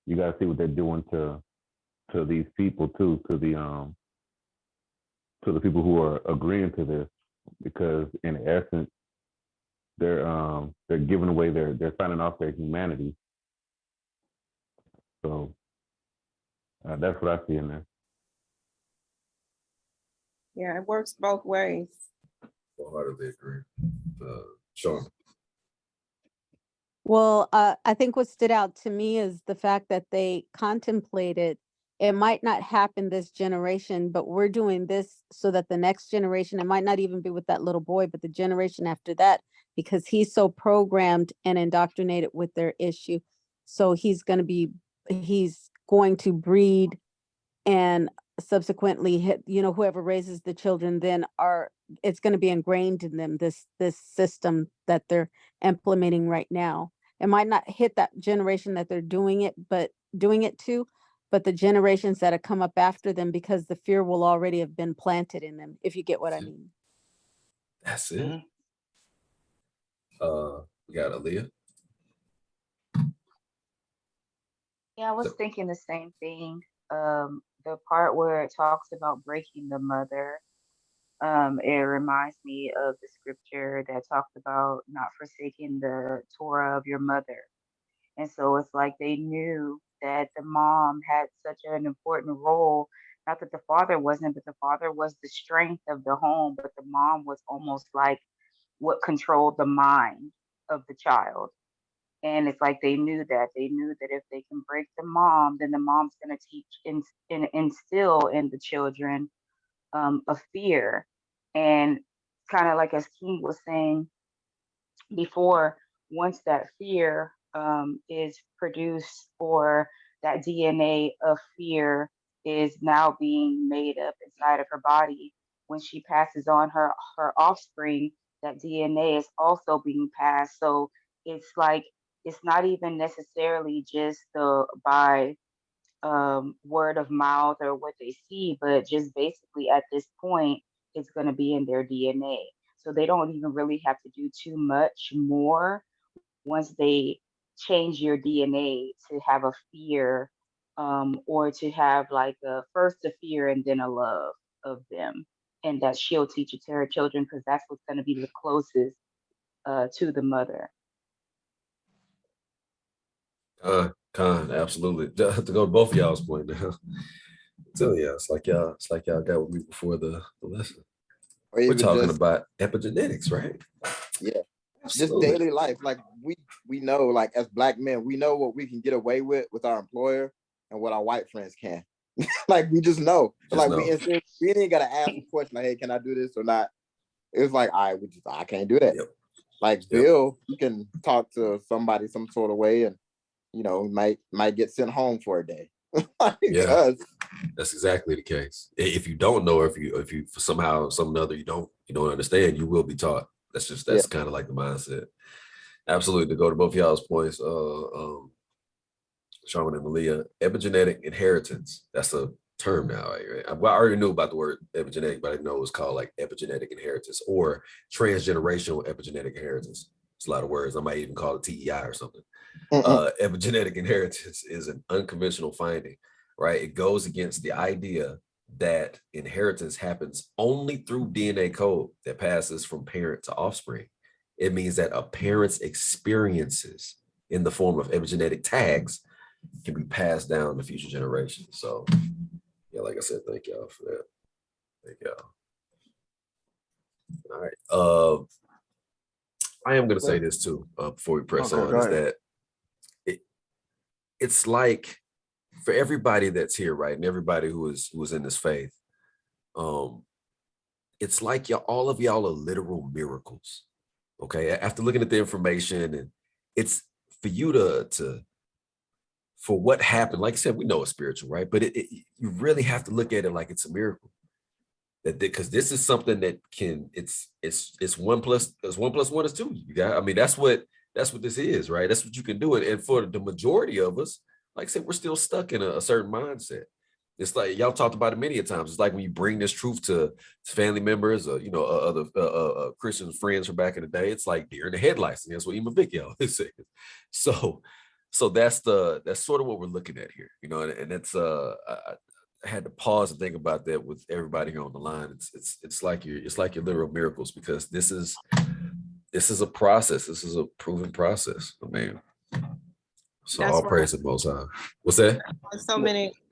You gotta see what they're doing to these people too, to the people who are agreeing to this, because in essence, they're giving away they're signing off their humanity. So that's what I see in there. Yeah, it works both ways. Wholeheartedly agree. Sean. Well, I think what stood out to me is the fact that they contemplated it might not happen this generation, but we're doing this so that the next generation, it might not even be with that little boy, but the generation after that, because he's so programmed and indoctrinated with their issue. So he's going to breed and subsequently hit, whoever raises the children, then it's going to be ingrained in them, this system that they're implementing right now. It might not hit that generation that they're doing it to, but the generations that have come up after them, because the fear will already have been planted in them, if you get what I mean. That's it. We got Aaliyah. Yeah, I was thinking the same thing. The part where it talks about breaking the mother, it reminds me of the scripture that talked about not forsaking the Torah of your mother. And so it's like they knew that the mom had such an important role. Not that the father wasn't, but the father was the strength of the home, but the mom was almost like what controlled the mind of the child. And it's like they knew that. They knew that if they can break the mom, then the mom's going to teach and instill in the children a fear. And kind of like as King was saying before, once that fear is produced, or that DNA of fear is now being made up inside of her body. When she passes on her offspring, that DNA is also being passed. So it's like it's not even necessarily just the by word of mouth or what they see, but just basically at this point, it's going to be in their DNA. So they don't even really have to do too much more once they change your DNA to have a fear, or to have like a first a fear and then a love of them. And that she'll teach it to her children because that's what's going to be the closest to the mother. Absolutely. To go to both of y'all's point now. So yeah, it's like y'all got with me before the lesson. Or We're even talking just, about epigenetics, right? yeah, just Absolutely. daily life. Like we know, like as Black men, we know what we can get away with our employer and what our white friends can. Like we just know. Just Like know. we ain't gotta ask a question like, hey, can I do this or not? It's like, I can't do that. Yep. Like Bill, you can talk to somebody some sort of way, and might get sent home for a day. Yeah, that's exactly the case. If you don't know, if you for somehow some other you don't understand, you will be taught. That's kind of like the mindset. Absolutely. To go to both y'all's points, Shaman and Malia, epigenetic inheritance. That's a term now, right? I already knew about the word epigenetic, but I didn't know it was called like epigenetic inheritance or transgenerational epigenetic inheritance. It's a lot of words. I might even call it TEI or something. Epigenetic inheritance is an unconventional finding, right? It goes against the idea that inheritance happens only through DNA code that passes from parent to offspring. It means that a parent's experiences in the form of epigenetic tags can be passed down to future generations. So yeah, like I said, thank y'all for that. Thank y'all. All right. I am gonna say this too, before we press on, is that it's like for everybody that's here, right? And everybody who is in this faith, it's like all of y'all are literal miracles. Okay. After looking at the information, and it's for you to for what happened, like I said, we know it's spiritual, right? But you really have to look at it like it's a miracle. That because this is something that can it's 1 + 1 + 1 is 2. You got, I mean, that's what this is, right? That's what you can do. And for the majority of us, like I said, we're still stuck in a certain mindset. It's like y'all talked about it many a times. It's like when you bring this truth to family members or other Christian friends from back in the day. It's like deer in the headlights, and that's what Ima Vicky always says. So that's sort of what we're looking at here, and it's I had to pause and think about that with everybody here on the line. It's like your literal miracles, because this is a process. This is a proven process. I mean, so That's all why praise the Most High. What's that?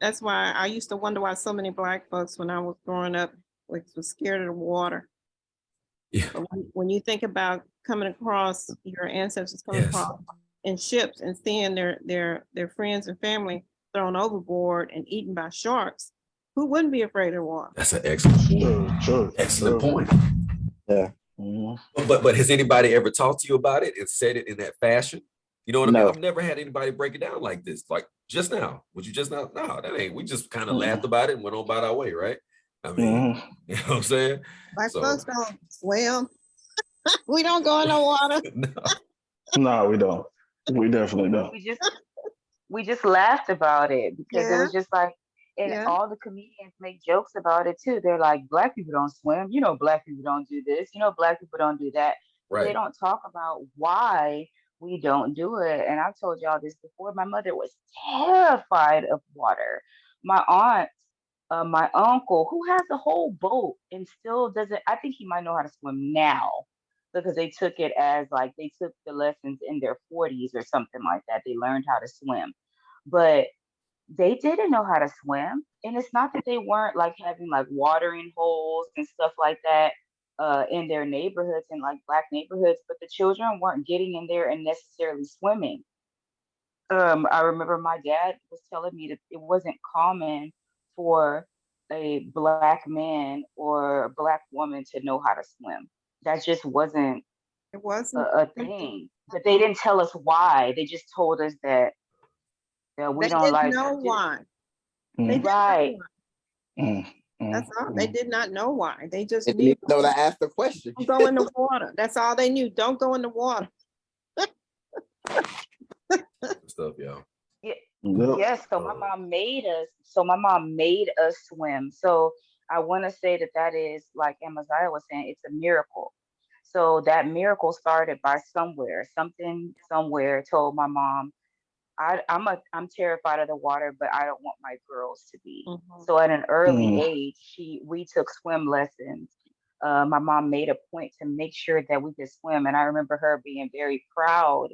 That's why I used to wonder why so many Black folks when I was growing up was scared of the water. Yeah. But when you think about coming across your ancestors coming across in ships and seeing their friends and family thrown overboard and eaten by sharks, who wouldn't be afraid of water? That's an excellent point. Yeah. But has anybody ever talked to you about it and said it in that fashion? You know what I mean? I've never had anybody break it down like this. Like just now. Would you just now? No, that ain't. We just kind of laughed about it and went on about our way, right? I mean, you know what I'm saying? Black folks don't swim. We don't go in the water. No, we don't. We definitely don't. We just laughed about it because it was just like, and all the comedians make jokes about it too. They're like, Black people don't swim. Black people don't do this. Black people don't do that. But they don't talk about why we don't do it. And I've told y'all this before. My mother was terrified of water. My aunt, my uncle, who has a whole boat and still doesn't, I think he might know how to swim now because they took it as like they took the lessons in their 40s or something like that. They learned how to swim. But they didn't know how to swim. And it's not that they weren't like having like watering holes and stuff like that in their neighborhoods and like Black neighborhoods, but the children weren't getting in there and necessarily swimming. I remember my dad was telling me that it wasn't common for a Black man or a Black woman to know how to swim. That just wasn't It wasn't a something, thing. But they didn't tell us why. They just told us that we they don't didn't like know why. They Mm, didn't know right. why. mm, That's mm, all. They mm. did not know why. They just They didn't knew even know to ask the question. don't go in the water. That's all they knew. Don't go in the water. Stuff, y'all. Yeah, Yep. yes. So my mom made us. So my mom made us swim. So I want to say that that is like Amaziah was saying. It's a miracle. So that miracle started by somewhere. Something somewhere told my mom, I'm terrified of the water, but I don't want my girls to be. Mhm. So at an early Mm, age, we took swim lessons. My mom made a point to make sure that we could swim, and I remember her being very proud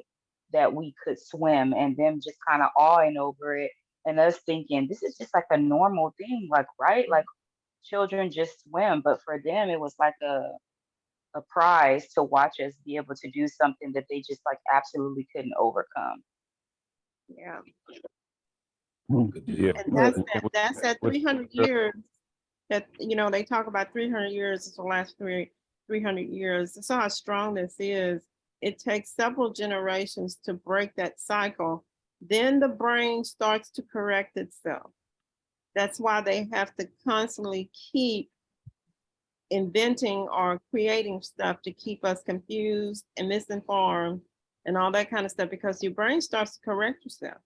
that we could swim, and them just kind of awing over it, and us thinking this is just like a normal thing, like right, like children just swim, but for them it was like a prize to watch us be able to do something that they just like absolutely couldn't overcome. Yeah. mm. Good Yeah. deal. And Look, that's that With- 300 years that, they talk about 300 years is the last 300 years. That's how strong this is. It takes several generations to break that cycle. Then the brain starts to correct itself. That's why they have to constantly keep inventing or creating stuff to keep us confused and misinformed and all that kind of stuff, because your brain starts to correct itself.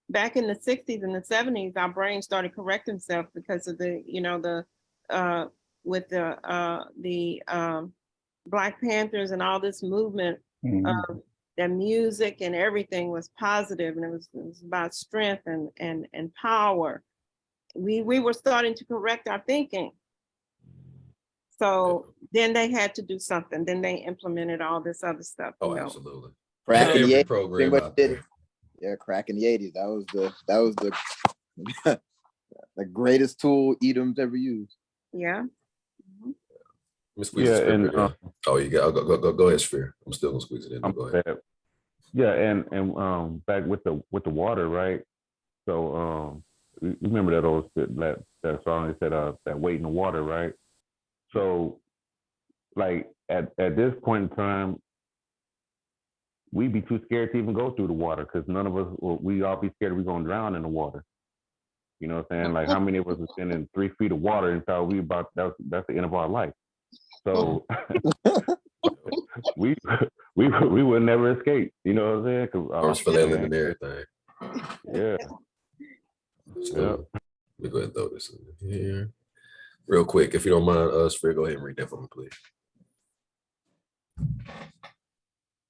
Back in the 60s and the 70s, our brain started correcting itself because of with the Black Panthers and all this movement. mm, The music and everything was positive, and it was about strength and power. We were starting to correct our thinking. So then they had to do something. Then they implemented all this other stuff. Oh, absolutely. Crack in the Every 80s, program pretty much out did there. it. Yeah, crack in the 80s. That was the the greatest tool Edom's ever used. Yeah. Let me squeeze Yeah, the script and again. Oh, you got go ahead, Sphere. I'm still gonna squeeze it in. Go ahead. yeah, and back with the water, right? So you remember that old that song that said that weight in the water, right? So like at this point in time, we'd be too scared to even go through the water because none of us, we all be scared we're gonna drown in the water. You know what I'm saying? Like how many of us have been in 3 feet of water and thought that's the end of our life. So we would never escape. You know what I'm saying? 'Cause, Arms flailing and everything. yeah. So let me go ahead and throw this in here. Real quick, if you don't mind, Sphere, go ahead and read that for me, please.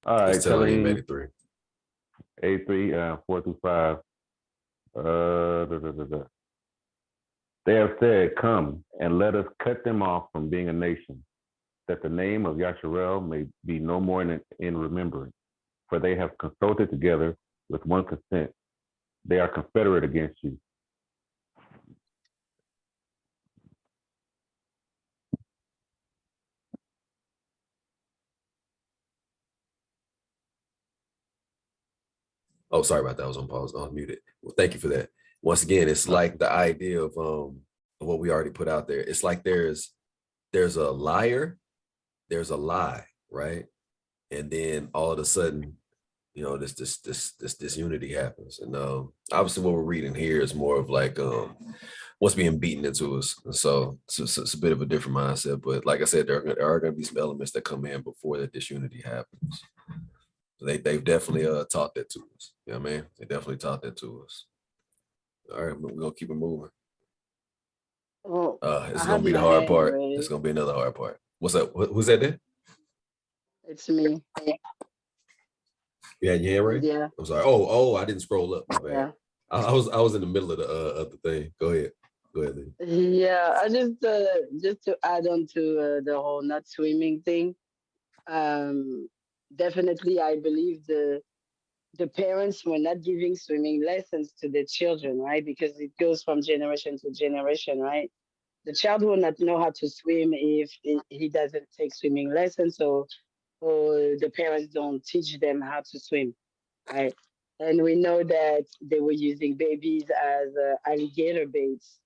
All right, It's Tehilliym Tehilliym 83. 83, 4 through 5. They have said, "Come and let us cut them off from being a nation, that the name of Yasharel may be no more in remembrance. For they have consulted together with one consent. They are confederate against you." Oh, sorry about that. I was on pause, on muted. Well, thank you for that. Once again, it's like the idea of what we already put out there. It's like there's a liar, there's a lie, right? And then all of a sudden, this unity happens. And obviously what we're reading here is more of like what's being beaten into us. And so it's a bit of a different mindset. But like I said, there are going to be some elements that come in before that disunity happens. So they've definitely taught that to us. You know what I mean? They definitely taught that to us. All right, we're gonna keep it moving. Oh, It's I gonna had be the my hard hand part. It's raised. gonna be another hard part. What's up? Who's that there? It's me. You had your hand raised? Yeah, I'm sorry. Oh, I didn't scroll up. My bad. yeah. I was in the middle of the thing. Go ahead. Go ahead, Lee. Yeah, I just to add on to the whole not swimming thing. Definitely, I believe the parents were not giving swimming lessons to the children, right? Because it goes from generation to generation, right? The child will not know how to swim if he doesn't take swimming lessons, or the parents don't teach them how to swim, right? And we know that they were using babies as alligator baits,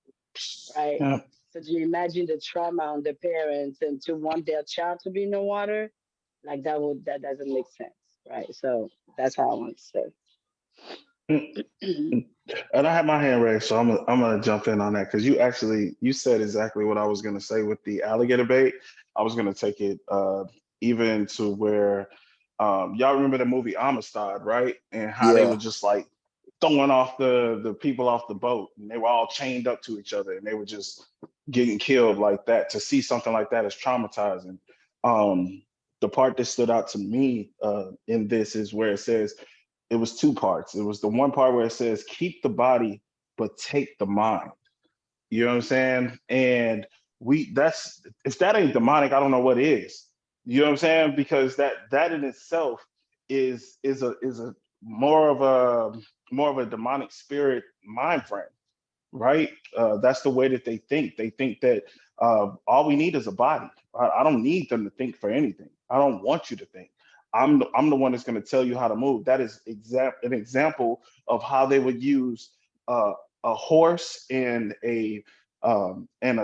right? yeah. So do you imagine the trauma on the parents and to want their child to be in the water? Like that doesn't make sense, right? So that's how I want to say. And I have my hand raised, so I'm gonna jump in on that because you said exactly what I was gonna say with the alligator bait. I was gonna take it even to where y'all remember the movie Amistad, right? And how they Yeah. were just like throwing off the people off the boat, and they were all chained up to each other, and they were just getting killed like that. To see something like that is traumatizing. Um, the part that stood out to me in this is where it says it was two parts. It was the one part where it says, keep the body, but take the mind. You know what I'm saying? And that's if that ain't demonic, I don't know what is. You know what I'm saying? Because that in itself is a more of a demonic spirit mind frame, right? That's the way that they think. They think that all we need is a body. I don't need them to think for anything. I don't want you to think. I'm the one that's going to tell you how to move. That is an example of how they would use uh, a horse and a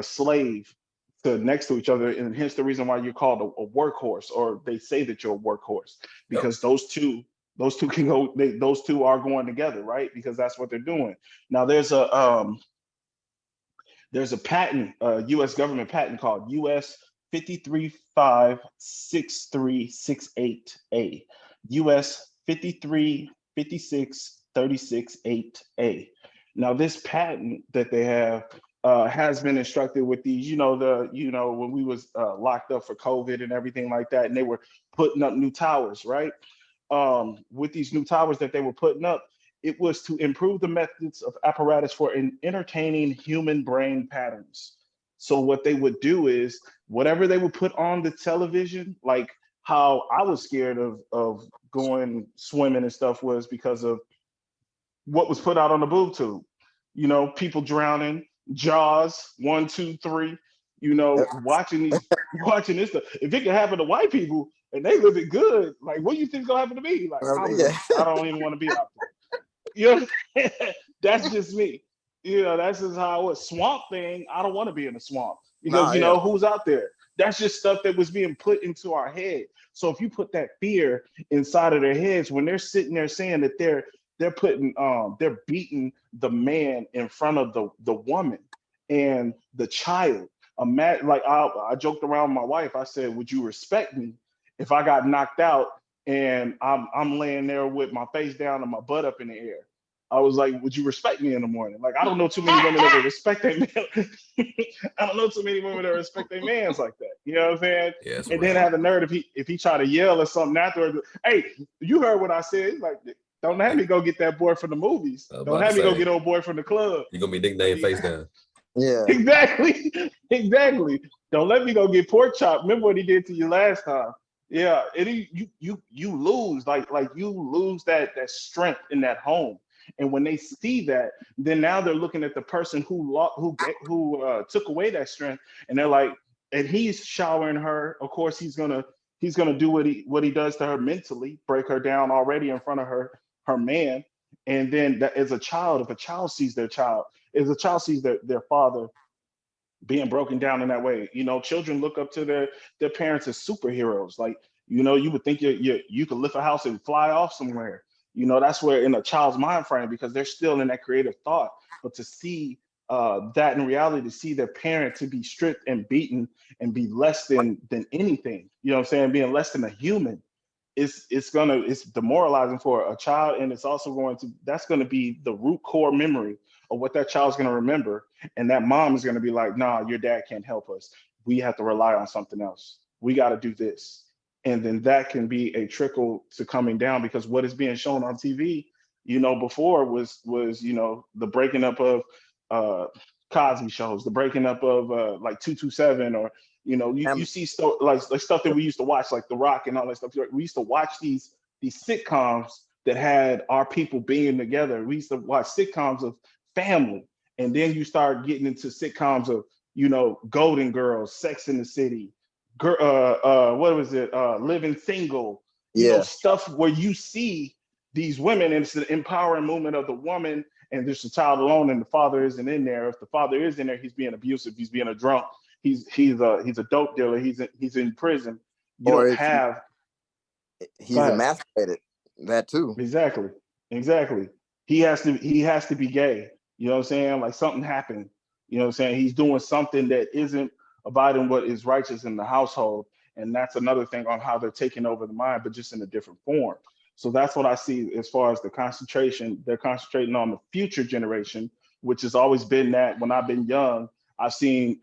slave to next to each other, and hence the reason why you're called a workhorse, or they say that you're a workhorse, Yep. because those two can go. Those two are going together, right? Because that's what they're doing. Now there's a patent, U.S. government patent called U.S. 5356368A, U.S. 5356368A. Now this patent that they have has been instructed with these, when we was locked up for COVID and everything like that, and they were putting up new towers, right? With these new towers that they were putting up, it was to improve the methods of apparatus for entertaining human brain patterns. So what they would do is whatever they would put on the television, like how I was scared of going swimming and stuff, was because of what was put out on the boob tube. People drowning, Jaws, 1, 2, 3. Watching this stuff. If it can happen to white people and they live it good, like what do you think's gonna happen to me? Like I'm Yeah. good. I don't even want to be out there. You know, that's just me. That's just how it was. Swamp thing, I don't want to be in the swamp because Nah, yeah. who's out there? That's just stuff that was being put into our head. So if you put that fear inside of their heads when they're sitting there saying that they're beating the man in front of the woman and the child. Like I joked around with my wife. I said, "Would you respect me if I got knocked out and I'm laying there with my face down and my butt up in the air?" I was like, "Would you respect me in the morning?" Like, I don't know too many women that would respect their man. I don't know too many women that respect their mans like that. You know what I'm saying? Yeah, that's And right. then have the nerve if he try to yell or something afterwards. Hey, you heard what I said? He's like, don't have me go get that boy from the movies. I was Don't about have to me go say, get old boy from the club. you're gonna be nicknamed face down. Yeah. Exactly. Exactly. Don't let me go get pork chop. Remember what he did to you last time. Yeah. You lose you lose that strength in that home. And when they see that, then now they're looking at the person who took away that strength, and they're like, and he's showering her. Of course, he's gonna do what he does to her mentally, break her down already in front of her man. And then that as a child, if a child sees their father being broken down in that way, children look up to their parents as superheroes. Like, you would think you could lift a house and fly off somewhere. That's where in a child's mind frame, because they're still in that creative thought. But to see that in reality, to see their parent to be stripped and beaten and be less than anything, you know what I'm saying, being less than a human, it's demoralizing for a child, and it's also that's going to be the root core memory of what that child's going to remember. And that mom is going to be like, nah, your dad can't help us. We have to rely on something else. We got to do this. And then that can be a trickle to coming down, because what is being shown on TV, before was the breaking up of Cosby shows, the breaking up of like 227, or you see like stuff that we used to watch, like The Rock and all that stuff. We used to watch these sitcoms that had our people being together. We used to watch sitcoms of family, and then you start getting into sitcoms of Golden Girls, Sex in the City, what was it, Living Single, Yeah. stuff where you see these women, and it's the empowering movement of the woman, and there's a child alone, and the father isn't in there. If the father is in there, he's being abusive, he's being a drunk, he's a dope dealer, he's in prison. You Or don't if have He's emasculated. That too. Exactly. Exactly. He has to be gay. You know what I'm saying? Like something happened. You know what I'm saying? He's doing something that isn't abiding what is righteous in the household. And that's another thing on how they're taking over the mind, but just in a different form. So that's what I see as far as the concentration. They're concentrating on the future generation, which has always been that when I've been young, I've seen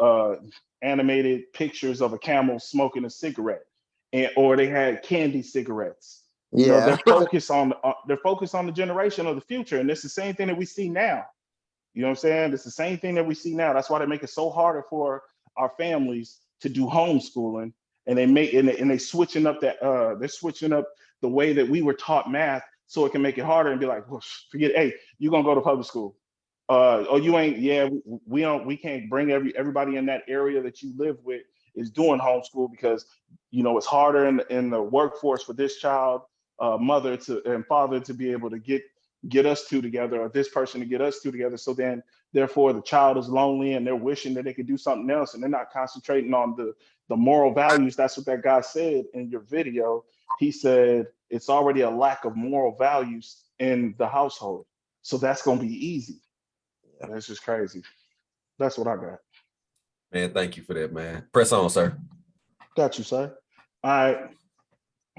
animated pictures of a camel smoking a cigarette, or they had candy cigarettes. You know, Yeah. they're focused on the generation of the future, and it's the same thing that we see now. You know what I'm saying? It's the same thing that we see now. That's why they make it so harder for our families to do homeschooling, and they switching up they're switching up the way that we were taught math so it can make it harder and be like, well, forget, hey, you're gonna go to public school. Oh, you ain't, yeah, we can't bring everybody in that area that you live with is doing homeschool because it's harder in the workforce for this child, mother and father to be able to get us two together, or this person to get us two together. So then therefore the child is lonely and they're wishing that they could do something else, and they're not concentrating on the moral values. That's what that guy said in your video. He said it's already a lack of moral values in the household, so that's going to be easy. That's just crazy. That's what I got. Man, thank you for that, man. Press on, sir. Got you, sir. All right.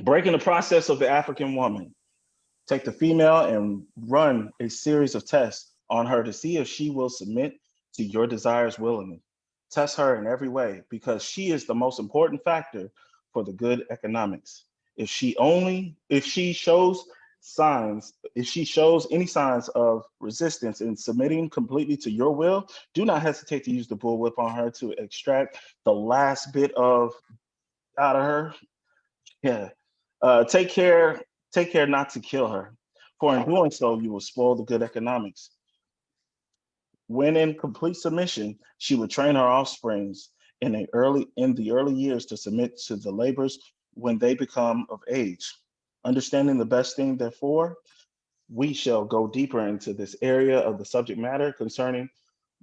Breaking the process of the African woman. Take the female and run a series of tests on her to see if she will submit to your desires willingly. Test her in every way because she is the most important factor for the good economics. If she shows any signs of resistance in submitting completely to your will, do not hesitate to use the bullwhip on her to extract the last bit out of her. Yeah. Take care not to kill her, for in doing so, you will spoil the good economics. When in complete submission, she would train her offsprings in the early years to submit to the labors when they become of age. Understanding the best thing, therefore, we shall go deeper into this area of the subject matter concerning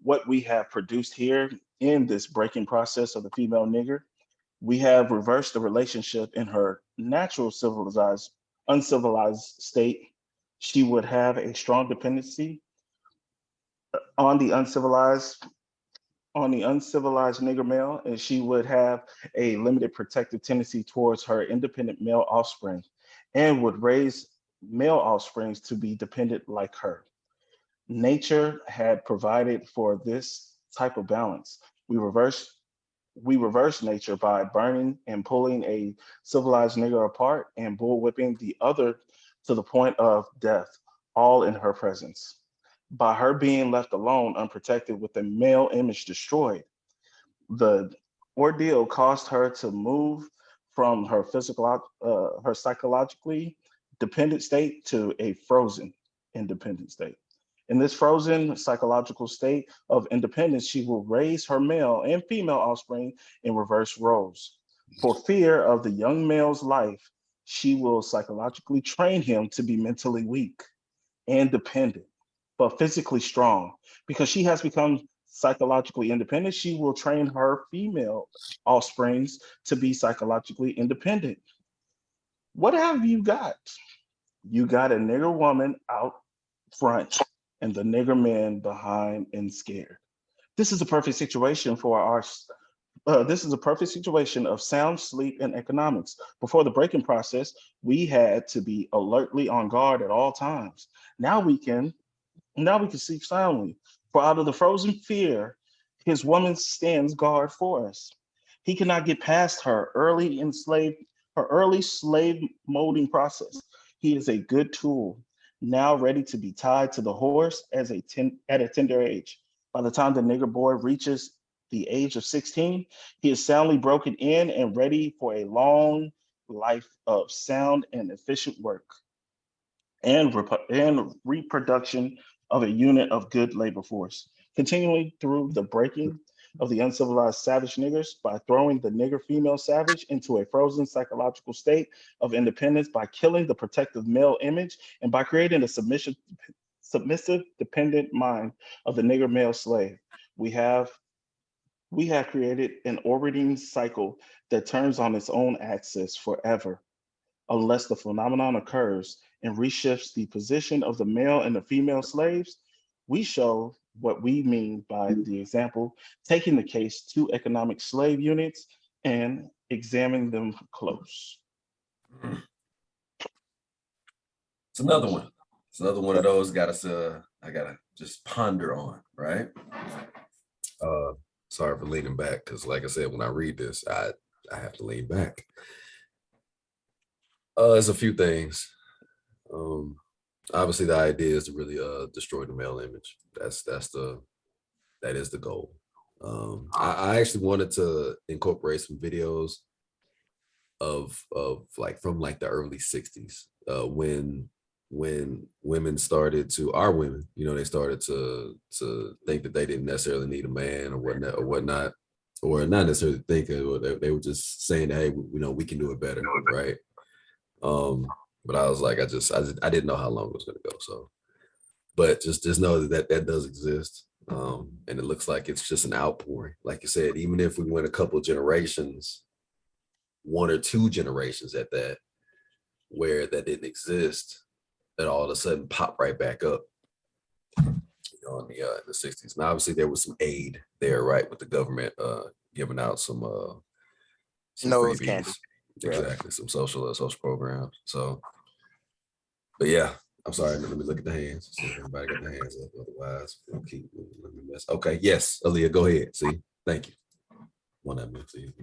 what we have produced here in this breaking process of the female nigger. We have reversed the relationship in her natural uncivilized state. She would have a strong dependency on the uncivilized nigger male, and she would have a limited protective tendency towards her independent male offspring, and would raise male offsprings to be dependent like her. Nature had provided for this type of balance. We reverse nature by burning and pulling a civilized nigger apart and bullwhipping the other to the point of death, all in her presence. By her being left alone, unprotected, with the male image destroyed, the ordeal caused her to move from her psychologically dependent state to a frozen independent state. In this frozen psychological state of independence, she will raise her male and female offspring in reverse roles. For fear of the young male's life, she will psychologically train him to be mentally weak and dependent, but physically strong. Because she has become psychologically independent, she will train her female offsprings to be psychologically independent. What have you got? You got a nigger woman out front and the nigger men behind and scared. This is a perfect situation of sound sleep and economics. Before the breaking process, we had to be alertly on guard at all times. Now we can sleep soundly. For out of the frozen fear, his woman stands guard for us. He cannot get past her early slave molding process. He is a good tool, now ready to be tied to the horse at a tender age. By the time the nigger boy reaches the age of 16, he is soundly broken in and ready for a long life of sound and efficient work and reproduction of a unit of good labor force. Continuing through the breaking of the uncivilized savage niggers by throwing the nigger female savage into a frozen psychological state of independence by killing the protective male image and by creating a submissive, dependent mind of the nigger male slave. We have created an orbiting cycle that turns on its own axis forever. unless the phenomenon occurs and reshifts the position of the male and the female slaves. We show what we mean by the example, taking the case to economic slave units and examining them close. It's another one. It's another one of those I gotta just ponder on, right? Sorry for leaning back, because like I said, when I read this, I have to lean back. There's a few things. Obviously the idea is to really destroy the male image. That is the goal. I actually wanted to incorporate some videos of like from like the early 60s, when women started to, our women, they started to think that they didn't necessarily need a man or whatnot, or not necessarily think it, or they were just saying, hey, we can do it better, right? But I was like, I didn't know how long it was going to go. So, but just know that does exist. And it looks like it's just an outpouring. Like you said, even if we went a couple of generations, 1 or 2 generations at that, where that didn't exist, that all of a sudden pop right back up, in the 60s. Now, obviously there was some aid there, right? With the government giving out some Nose freebies. candy. Exactly. Some social programs. So, but yeah, I'm sorry. Let me look at the hands. See if everybody got their hands up. Otherwise, we'll keep moving. Let me mess. Okay. Yes, Aaliyah, go ahead. See, thank you. One of them. See,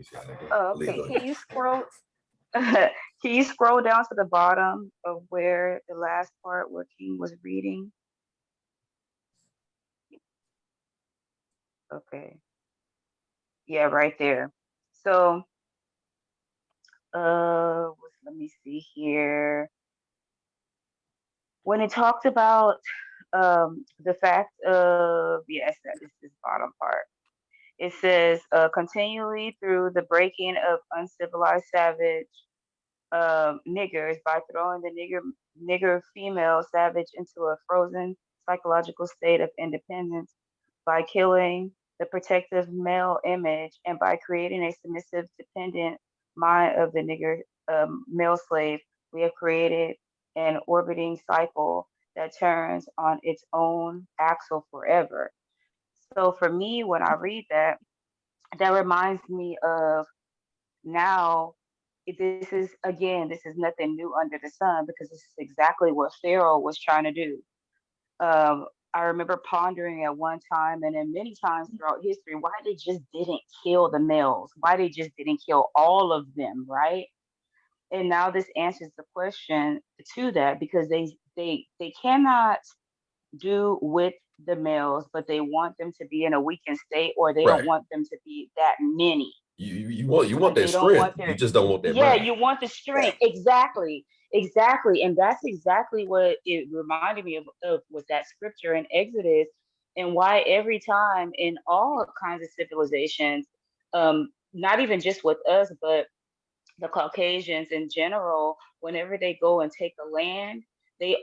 Oh, Aaliyah, okay. go Can ahead. you scroll? Can you scroll down to the bottom of where the last part where King was reading? Okay. Yeah, right there. So, let me see here. When it talked about the fact of, yes, that is this bottom part. It says, continually through the breaking of uncivilized savage niggers by throwing the nigger female savage into a frozen psychological state of independence, by killing the protective male image, and by creating a submissive, dependent mind of the nigger male slave. We have created an orbiting cycle that turns on its own axle forever. So for me, when I read that, that reminds me of now. This is nothing new under the sun, because this is exactly what Pharaoh was trying to do. I remember pondering at one time, and then many times throughout history, why they just didn't kill the males, why they just didn't kill all of them, right? And now this answers the question to that, because they cannot do with the males, but they want them to be in a weakened state, or they don't Right. want them to be that many. You want Like that they don't want strength. You their, just don't want that yeah, mind. you want the strength. Exactly. And that's exactly what it reminded me of with that scripture in Exodus, and why every time in all kinds of civilizations, not even just with us, but the Caucasians in general, whenever they go and take a land, they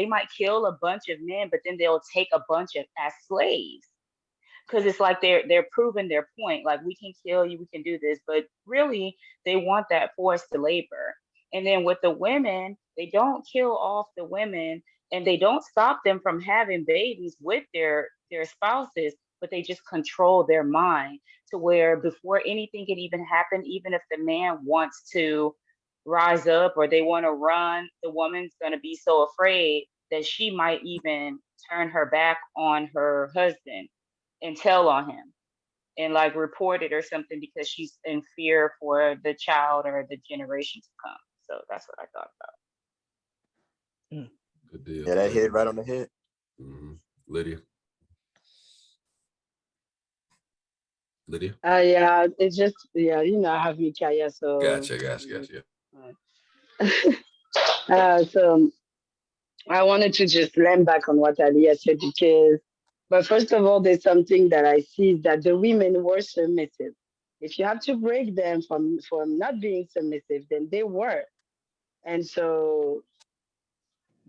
might kill a bunch of men, but then they'll take a bunch of as slaves, because it's like they're proving their point, like, we can kill you, we can do this, but really they want that forced labor. And then with the women, they don't kill off the women, and they don't stop them from having babies with their spouses, but they just control their mind, to where before anything can even happen, even if the man wants to rise up or they want to run, the woman's going to be so afraid that she might even turn her back on her husband and tell on him, and like report it or something, because she's in fear for the child or the generation to come. So that's what I thought about. Good deal. Yeah, that hit right on the head. Lydia. Yeah, it's just, yeah, I have Micaiah, so. Gotcha. So I wanted to just land back on what Aliyah said, but first of all, there's something that I see, that the women were submissive. If you have to break them from not being submissive, then they were. And so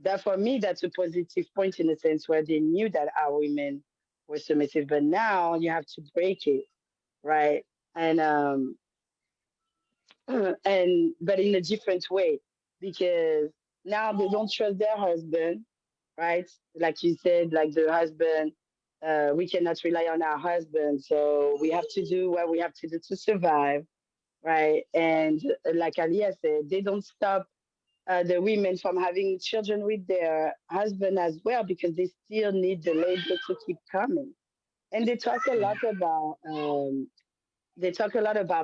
that, for me, that's a positive point, in a sense, where they knew that our women were submissive, but now you have to break it, right? And but in a different way. because now they don't trust their husband, right? Like you said, like the husband, we cannot rely on our husband, so we have to do what we have to do to survive, right? And like Aliyah said, they don't stop the women from having children with their husband as well because they still need the labor to keep coming. And they talk a lot about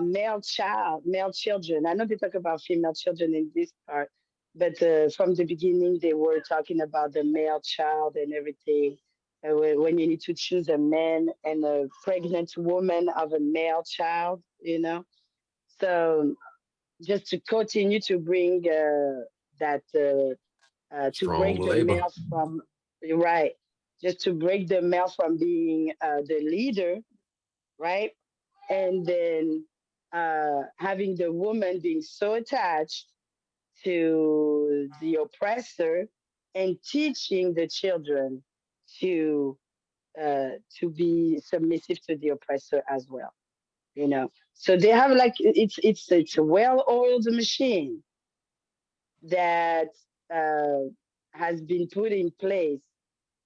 male children. I know they talk about female children in this part, but from the beginning they were talking about the male child and everything. When you need to choose a man and a pregnant woman of a male child, you know. So just to continue to bring that to Strong break the labor. male from right, just to break the male from being the leader, right? And then having the woman being so attached to the oppressor and teaching the children to to be submissive to the oppressor as well, you know. So they have like it's a well-oiled machine that uh, has been put in place,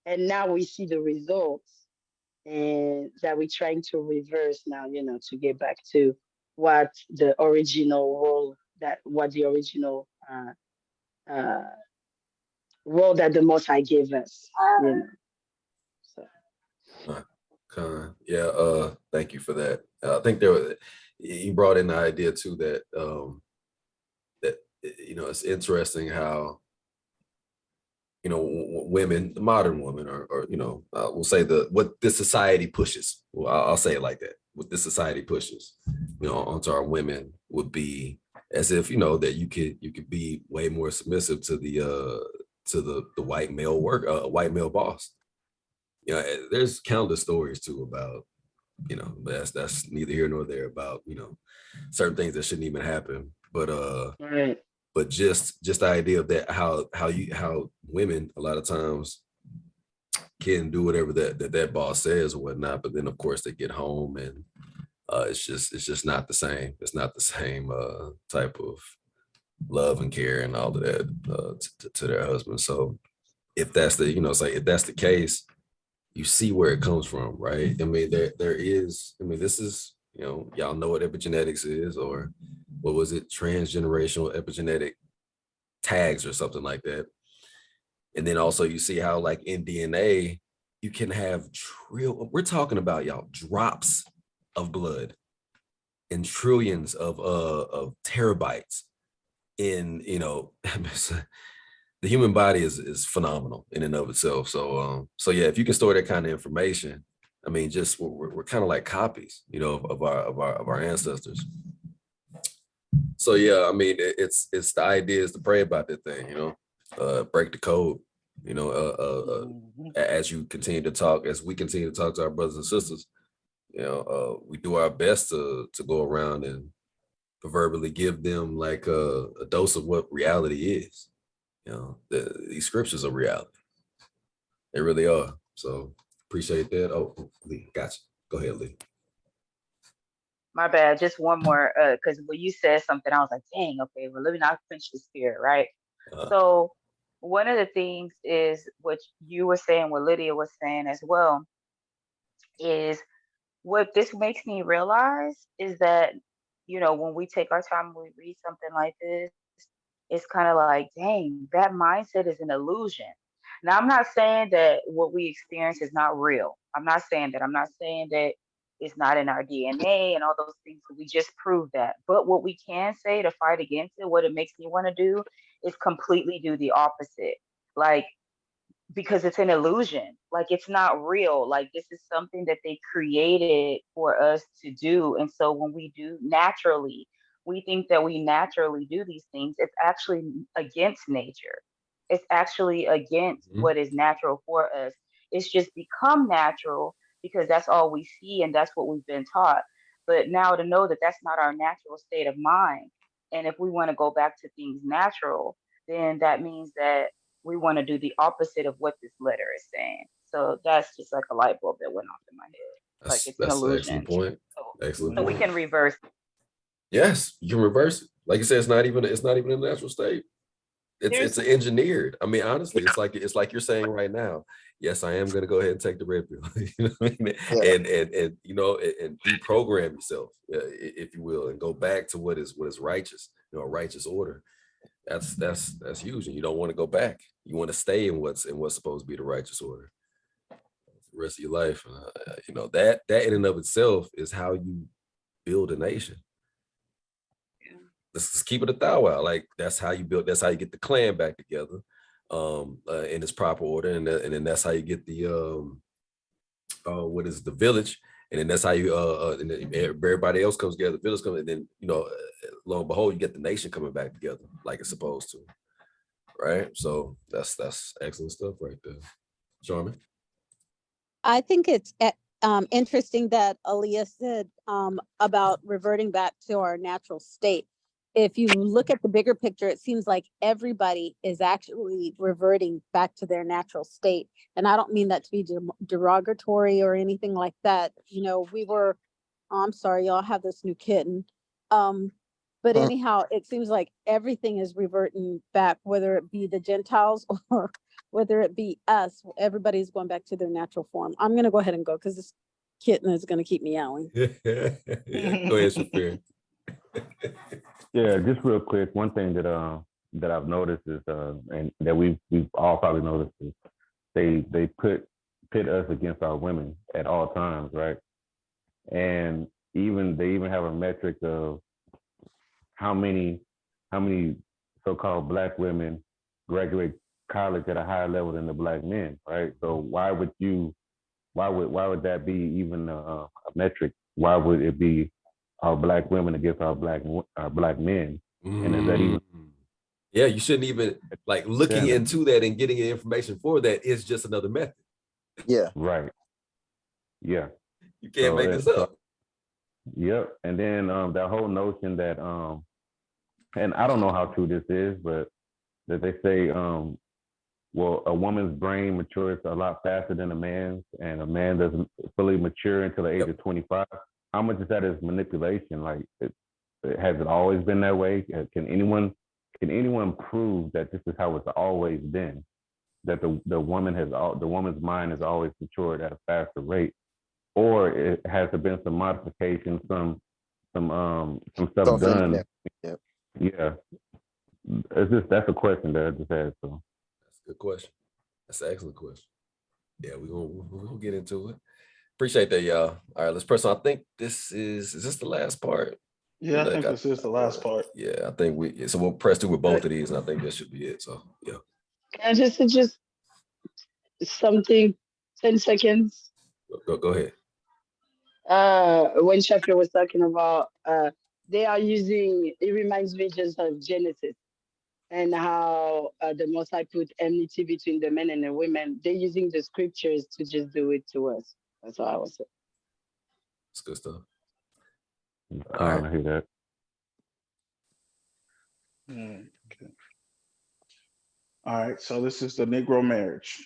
and now we see the results, and that we're trying to reverse now, you know, to get back to what the original role that what the original uh, role that the Most High gave us, you know. So Yeah, thank you for that. I think you brought in the idea too that it's interesting how women, the modern woman, or we'll say what this society pushes. Well, I'll say it like that. What this society pushes, onto our women would be as if that you could be way more submissive to the white male white male boss. There's countless stories too about but that's neither here nor there about certain things that shouldn't even happen. right. But just the idea of that, how women a lot of times can do whatever that boss says or whatnot, but then of course they get home and it's just not the same. It's not the same type of love and care and all of that to their husband. So if that's it's like if that's the case, you see where it comes from, right? I mean, there is, this is, y'all know what epigenetics is, or what was it, transgenerational epigenetic tags or something like that. And then also you see how like in DNA, you can have we're talking about y'all drops of blood and trillions of terabytes in, the human body is phenomenal in and of itself. So yeah, if you can store that kind of information, I mean, just we're kind of like copies, of our ancestors. So yeah, I mean, it's the idea is to pray about that thing, break the code, as you continue to talk, as we continue to talk to our brothers and sisters, we do our best to go around and proverbially give them like a dose of what reality is. These scriptures are reality. They really are. So appreciate that. Oh, Lee, gotcha. Go ahead, Lee. My bad. Just one more, because when you said something, I was like, dang, okay, well, let me not quench the spirit, right? So one of the things is what you were saying, what Lydia was saying as well, is what this makes me realize is that, when we take our time and we read something like this, it's kind of like, dang, that mindset is an illusion. Now, I'm not saying that what we experience is not real. I'm not saying that. I'm not saying that it's not in our DNA and all those things. We just proved that. But what we can say to fight against it, what it makes me want to do is completely do the opposite. Like, because it's an illusion, like it's not real, like this is something that they created for us to do. And so when we do naturally, we think that we naturally do these things, it's actually against nature, it's actually against what is natural for us. It's just become natural because that's all we see and that's what we've been taught. But now to know that that's not our natural state of mind, and if we want to go back to things natural, then that means that we want to do the opposite of what this letter is saying. So that's just like a light bulb that went off in my head. Like it's an That's an illusion. excellent point. So we can reverse. Yes, you can reverse it. Like you said, it's not even in the natural state. It's engineered. I mean, honestly, it's like you're saying right now. Yes, I am going to go ahead and take the red pill. You know what I mean? Yeah. And you know, and deprogram yourself, if you will, and go back to what is righteous. You know, a righteous order. That's huge, and you don't want to go back. You want to stay in what's supposed to be the righteous order for the rest of your life. You know, that in and of itself is how you build a nation. Let's keep it a thou wow. Like that's how you get the clan back together in its proper order, and then that's how you get the what is it, the village, and then that's how you and then everybody else comes together, the village comes, and then you know, lo and behold, you get the nation coming back together like it's supposed to, right? So that's excellent stuff right there. Charmin. I think it's interesting that Aaliyah said about reverting back to our natural state. If you look at the bigger picture, it seems like everybody is actually reverting back to their natural state. And I don't mean that to be derogatory or anything like that. You know, oh, I'm sorry, y'all have this new kitten. But anyhow, it seems like everything is reverting back, whether it be the Gentiles or whether it be us. Everybody's going back to their natural form. I'm going to go ahead and go because this kitten is going to keep me yowling. Yeah, go ahead, Shafir. Yeah, just real quick. One thing that I've noticed is and that we've all probably noticed is they pit us against our women at all times, right? And they even have a metric of how many so-called Black women graduate college at a higher level than the Black men, right? So why would that be even a metric? Why would it be our Black women against our Black men? And is that even? Yeah, you shouldn't even like looking into that and getting information for that is just another method. Yeah. Right. Yeah. You can't make this up. Yep. And then that whole notion that and I don't know how true this is, but that they say well, a woman's brain matures a lot faster than a man's, and a man doesn't fully mature until the age of 25. How much of that is manipulation? Like, has it always been that way? Can anyone prove that this is how it's always been? That the woman's mind has always matured at a faster rate, or has there been some modification, some stuff done? Yeah, that's a question that I just had. So that's a good question. That's an excellent question. Yeah, we're gonna get into it. Appreciate that, y'all. All right, let's press on. I think is this the last part? Yeah, I think this is the last part. Yeah, I think so we'll press through with both of these, and I think this should be it. So yeah. Can I just suggest something? 10 seconds. Go ahead. When Shafir was talking about they are using, it reminds me just of Genesis and how the Most High put enmity between the men and the women. They're using the scriptures to just do it to us. That's what I was saying. It's good stuff. All right. I hear that. Okay. All right, so this is the Negro marriage.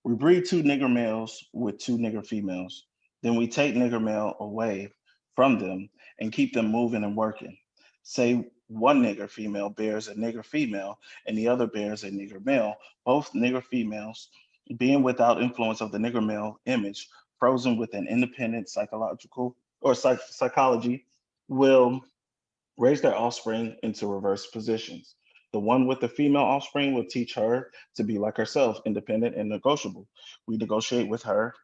We breed 2 nigger males with 2 nigger females. Then we take nigger male away from them and keep them moving and working. Say one nigger female bears a nigger female and the other bears a nigger male. Both nigger females, being without influence of the nigger male image, frozen with an independent psychological or psychology, will raise their offspring into reverse positions. The one with the female offspring will teach her to be like herself, independent and negotiable. We negotiate with her,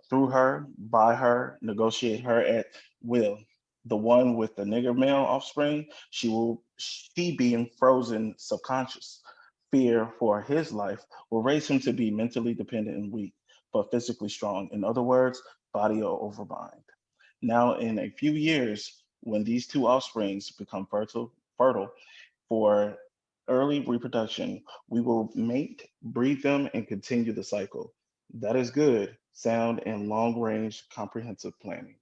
through her, by her, negotiate her at will. The one with the nigger male offspring, she being frozen subconscious. Fear for his life will raise him to be mentally dependent and weak, but physically strong. In other words, body over mind. Now, in a few years, when these 2 offsprings become fertile for early reproduction, we will mate, breed them, and continue the cycle. That is good, sound, and long-range comprehensive planning.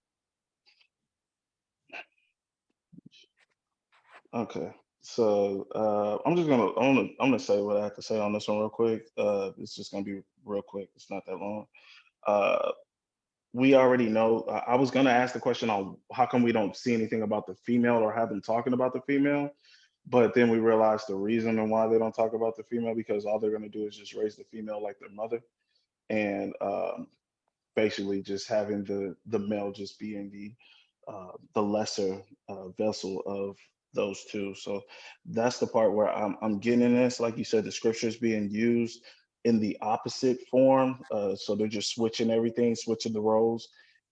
Okay, so I'm gonna say what I have to say on this one real quick. It's just gonna be real quick. It's not that long. We already know. I was gonna ask the question on how come we don't see anything about the female or have them talking about the female. But then we realized the reason and why they don't talk about the female, because all they're going to do is just raise the female like their mother, and basically just having the male just being the lesser vessel of those two. So that's the part where I'm getting in this. Like you said, the scriptures being used in the opposite form. So they're just switching everything, switching the roles,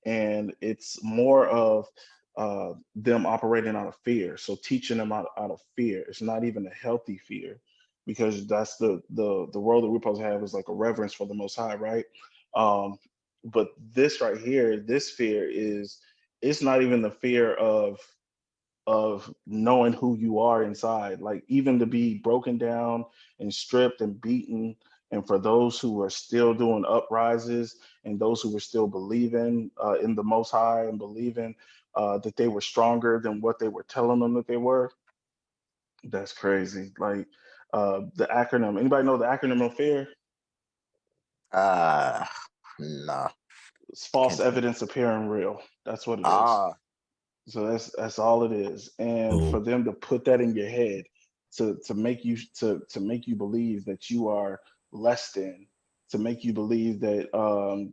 and it's more of them operating out of fear. So teaching them out of fear. It's not even a healthy fear, because that's the role that we're supposed to have, is like a reverence for the Most High, right? But this right here, this fear is, it's not even the fear of knowing who you are inside. Like, even to be broken down and stripped and beaten, and for those who are still doing uprises, and those who were still believing in the Most High, and believing that they were stronger than what they were telling them that they were. That's crazy. Like, the acronym. Anybody know the acronym of fear? Nah. It's false Can't think. evidence appearing real. That's what it is. So that's all it is. And for them to put that in your head, to make you make you believe that you are less than, to make you believe that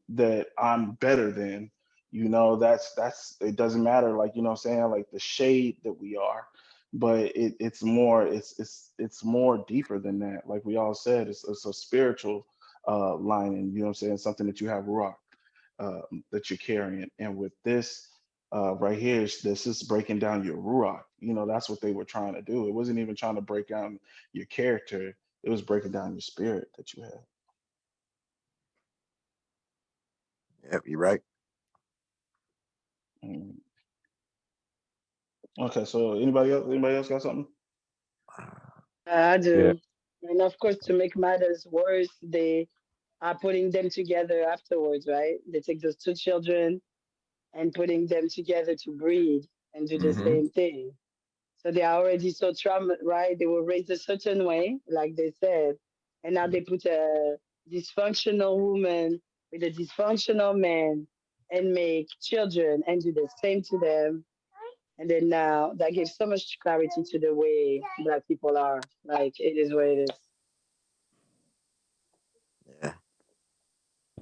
that I'm better than, that's it. Doesn't matter, like, what I'm saying, like the shade that we are, but it's more, it's more deeper than that. Like we all said, it's a spiritual lining, what I'm saying, something that you have rock, that you're carrying. And with this right here, this is breaking down your ruach. That's what they were trying to do. It wasn't even trying to break down your character. It was breaking down your spirit that you have. Yep, you're right. Mm. Okay, so anybody else got something? I Yeah. do. And of course, to make matters worse, they are putting them together afterwards, right? They take those two children and putting them together to breed and do the Mm-hmm. same thing. So they are already so traumatized, right? They were raised a certain way, like they said, and now they put a dysfunctional woman with a dysfunctional man and make children and do the same to them. And then now that gives so much clarity to the way Black people are. Like, it is what it is. Yeah.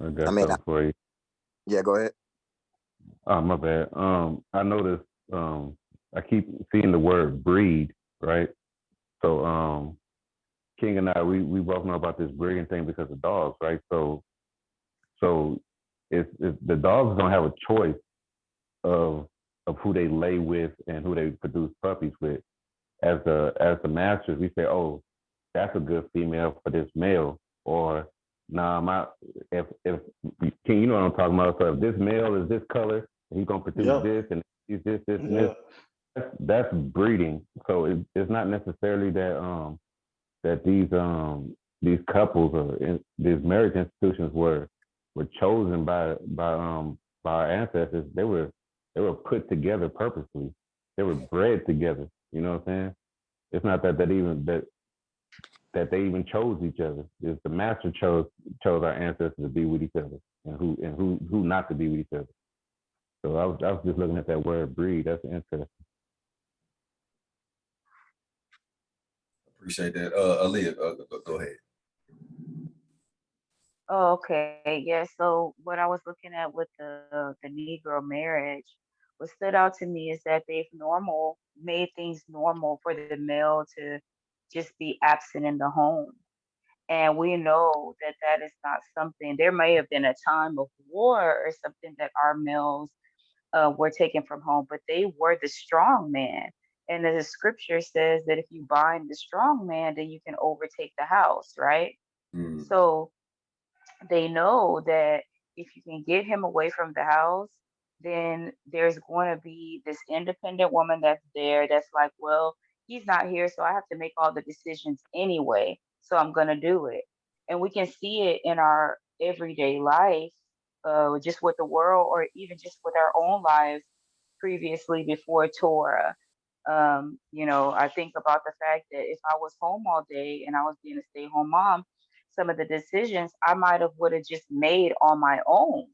I got I mean, something for you. yeah, go ahead. Oh, my bad. I noticed I keep seeing the word breed, right? So King and I, we both know about this breeding thing because of dogs, right? So it's the dogs don't have a choice of who they lay with and who they produce puppies with. As the masters, we say, oh, that's a good female for this male, or nah, if King, you know what I'm talking about. So if this male is this color, he's gonna produce Yep. this, and he's this, and Yeah. this. That's breeding. So it's not necessarily that these couples or these marriage institutions were chosen by our ancestors. They were put together purposely. They were bred together. You know what I'm saying? It's not that they even chose each other. It's the master chose our ancestors to be with each other, and who not to be with each other. So I was just looking at that word breed. That's interesting. Appreciate that. Aaliyah, go ahead. Oh, okay. Yeah. So what I was looking at with the Negro marriage, what stood out to me is that they've made things normal for the male to just be absent in the home. And we know that that is not something. There may have been a time of war or something that our males were taken from home, but they were the strong man. And the scripture says that if you bind the strong man, then you can overtake the house, right? Mm. So they know that if you can get him away from the house, then there's going to be this independent woman that's there that's like, well, he's not here, so I have to make all the decisions anyway. So I'm going to do it. And we can see it in our everyday life, just with the world or even just with our own lives previously before Torah. I think about the fact that if I was home all day and I was being a stay-home mom, some of the decisions I might have would have just made on my own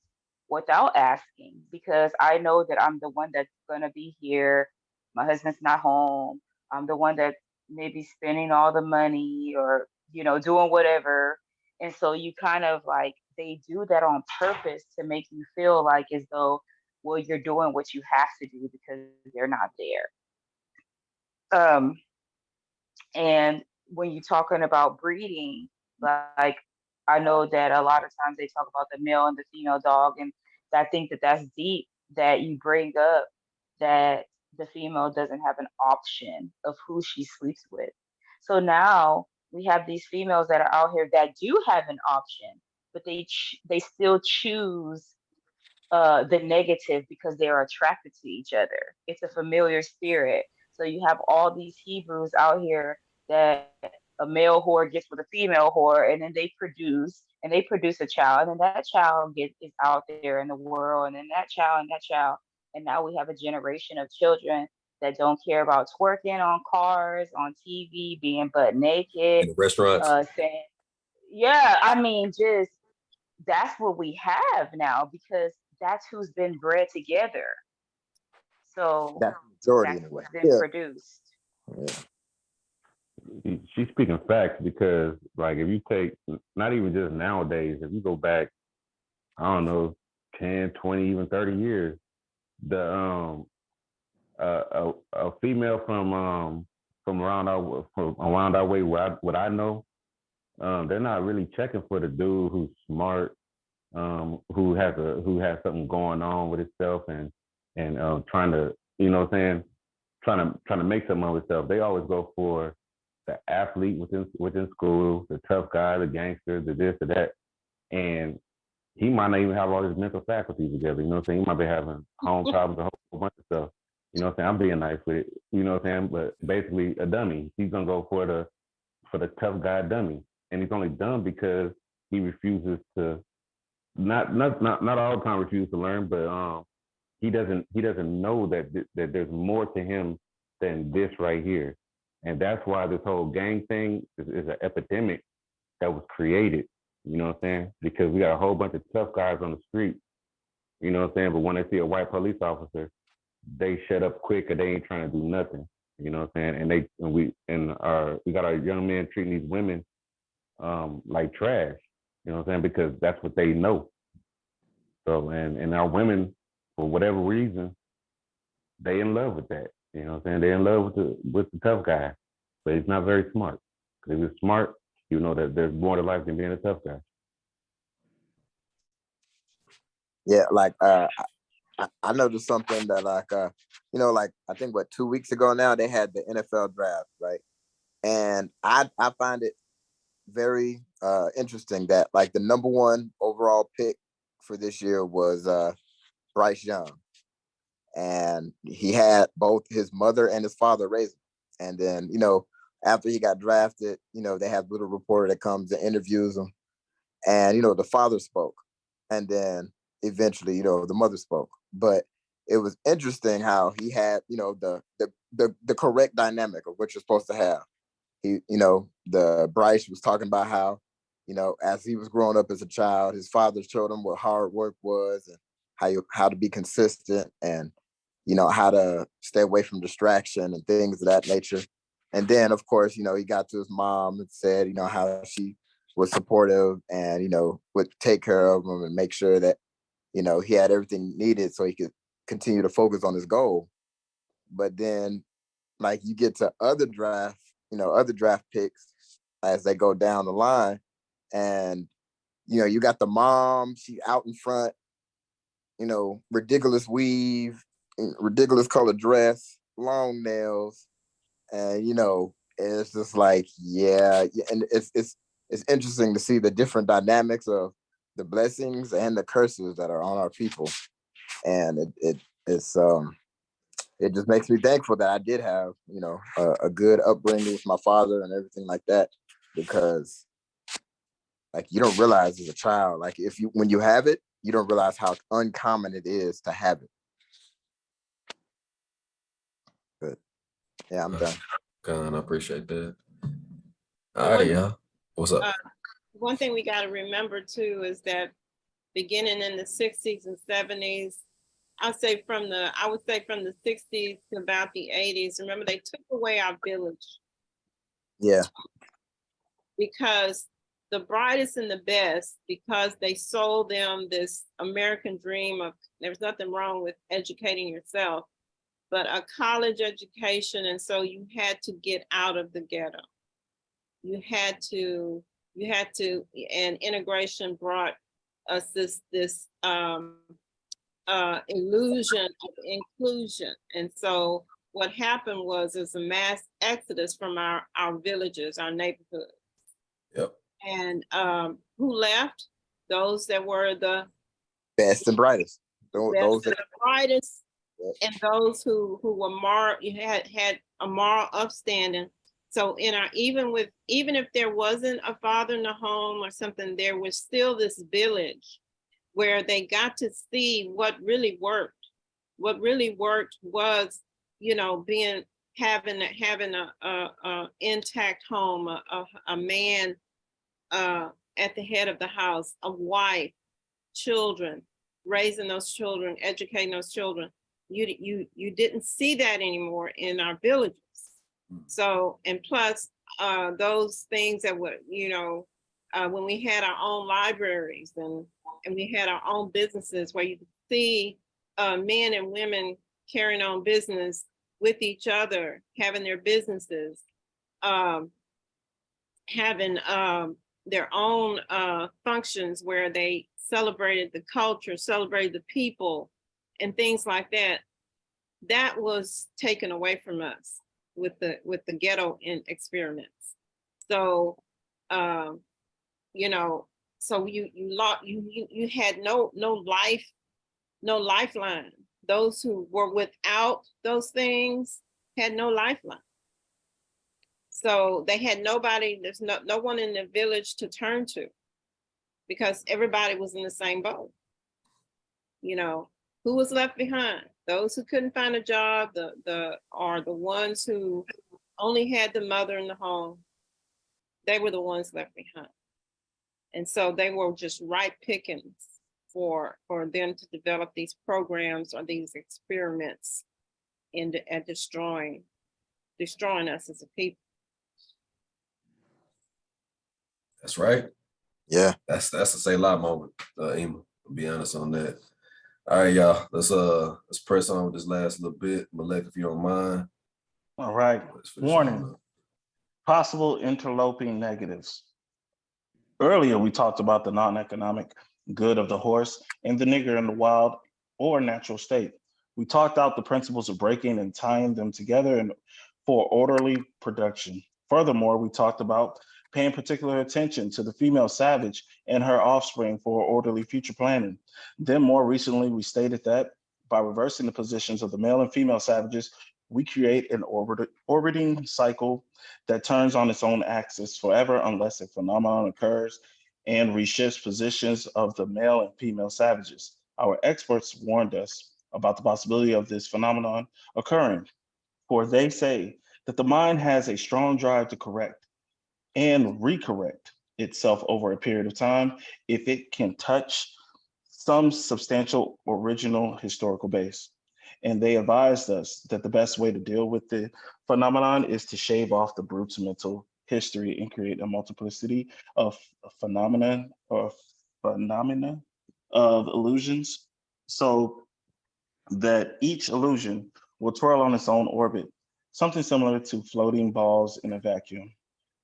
without asking because I know that I'm the one that's gonna be here. My husband's not home. I'm the one that maybe spending all the money or, doing whatever. And so you kind of like, they do that on purpose to make you feel like as though, well, you're doing what you have to do because they're not there. And when you're talking about breeding, like I know that a lot of times they talk about the male and the female dog, and I think that that's deep that you bring up that the female doesn't have an option of who she sleeps with. So now we have these females that are out here that do have an option, but they still choose the negative because they are attracted to each other. It's a familiar spirit. So you have all these Hebrews out here that a male whore gets with a female whore, and then they produce a child, and then that child is out there in the world, and then that child, and now we have a generation of children that don't care about twerking on cars, on TV, being butt naked, In the restaurants. saying, yeah, I mean, just that's what we have now because that's who's been bred together. So That's the majority that's anyway. what's been produced. She's speaking facts because, like, if you take, not even just nowadays, if you go back, I don't know, 10, 20, even 30 years, the a female from around our way, what I know, they're not really checking for the dude who's smart, who has something going on with himself and trying to, you know what I'm saying, trying to make something of himself. They always go for the athlete within school, the tough guy, the gangster, the this or that, and he might not even have all his mental faculties together. You know what I'm saying? He might be having home problems, a whole bunch of stuff. You know what I'm saying? I'm being nice with it. You know what I'm saying? But basically, a dummy. He's gonna go for the tough guy dummy, and he's only dumb because he refuses to not all the time refuse to learn, but he doesn't know that there's more to him than this right here. And that's why this whole gang thing is an epidemic that was created, you know what I'm saying? Because we got a whole bunch of tough guys on the street, you know what I'm saying? But when they see a white police officer, they shut up quick or they ain't trying to do nothing, you know what I'm saying? We got our young men treating these women like trash, you know what I'm saying? Because that's what they know. So, and our women, for whatever reason, they in love with that. You know what I'm saying? They're in love with the tough guy, but he's not very smart. Because if he's smart, you know that there's more to life than being a tough guy. Yeah, like I noticed something that like like I think 2 weeks ago now they had the NFL draft, right? And I find it very interesting that like the number one overall pick for this year was Bryce Young. And he had both his mother and his father raise him. And then, after he got drafted, they have a little reporter that comes and interviews him. And, the father spoke. And then eventually, the mother spoke. But it was interesting how he had, the correct dynamic of what you're supposed to have. He, the Bryce was talking about how, as he was growing up as a child, his father showed him what hard work was and how to be consistent and how to stay away from distraction and things of that nature. And then, of course, he got to his mom and said, how she was supportive and, would take care of him and make sure that, he had everything needed so he could continue to focus on his goal. But then, like, you get to other draft picks as they go down the line. And, you got the mom, she out in front, ridiculous weave, ridiculous colored dress, long nails, and it's just like and it's interesting to see the different dynamics of the blessings and the curses that are on our people, and it just makes me thankful that I did have a good upbringing with my father and everything like that, because like you don't realize as a child, like when you have it, you don't realize how uncommon it is to have it. But yeah, I'm done. God, I appreciate that. All right, y'all. What's up? One thing we got to remember too is that beginning in the 60s and 70s, I would say from the 60s to about the 80s, remember they took away our village. Yeah. Because the brightest and the best, because they sold them this American dream of, there's nothing wrong with educating yourself, but a college education. And so you had to get out of the ghetto. You had to, and integration brought us this illusion of inclusion. And so what happened was a mass exodus from our villages, our neighborhoods. Yep. And who left? Those that were the best and brightest. Those the brightest, and those who were moral, had a moral upstanding. So in our, even if there wasn't a father in the home or something, there was still this village where they got to see what really worked. What really worked was, having a intact home, a man at the head of the house, a wife, children, raising those children, educating those children. You didn't see that anymore in our villages. So, and plus those things that were, when we had our own libraries and we had our own businesses where you could see men and women carrying on business with each other, having their businesses, having their own functions where they celebrated the culture, celebrated the people, and things like that. That was taken away from us with the ghetto experiments. So, so you had no lifeline. Those who were without those things had no lifeline. So they had nobody, there's no one in the village to turn to because everybody was in the same boat. Who was left behind? Those who couldn't find a job, the ones who only had the mother in the home. They were the ones left behind. And so they were just ripe pickings for them to develop these programs or these experiments at destroying us as a people. That's right. Yeah. That's a say a lot moment, Ema, to be honest on that. All right, y'all. Let's press on with this last little bit. Malek, if you don't mind. All right. Warning. Possible interloping negatives. Earlier, we talked about the non-economic good of the horse and the nigger in the wild or natural state. We talked out the principles of breaking and tying them together for orderly production. Furthermore, we talked about paying particular attention to the female savage and her offspring for orderly future planning. Then more recently, we stated that by reversing the positions of the male and female savages, we create an orbiting cycle that turns on its own axis forever unless a phenomenon occurs and reshifts positions of the male and female savages. Our experts warned us about the possibility of this phenomenon occurring, for they say that the mind has a strong drive to correct and recorrect itself over a period of time if it can touch some substantial original historical base. And they advised us that the best way to deal with the phenomenon is to shave off the brute's mental history and create a multiplicity of phenomena of illusions, so that each illusion will twirl on its own orbit, something similar to floating balls in a vacuum.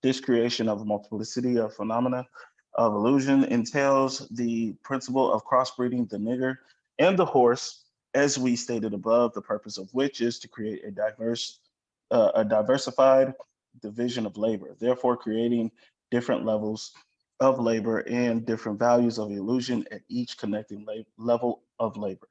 This creation of a multiplicity of phenomena of illusion entails the principle of crossbreeding the nigger and the horse, as we stated above, the purpose of which is to create a diversified division of labor, therefore creating different levels of labor and different values of illusion at each connecting level of labor.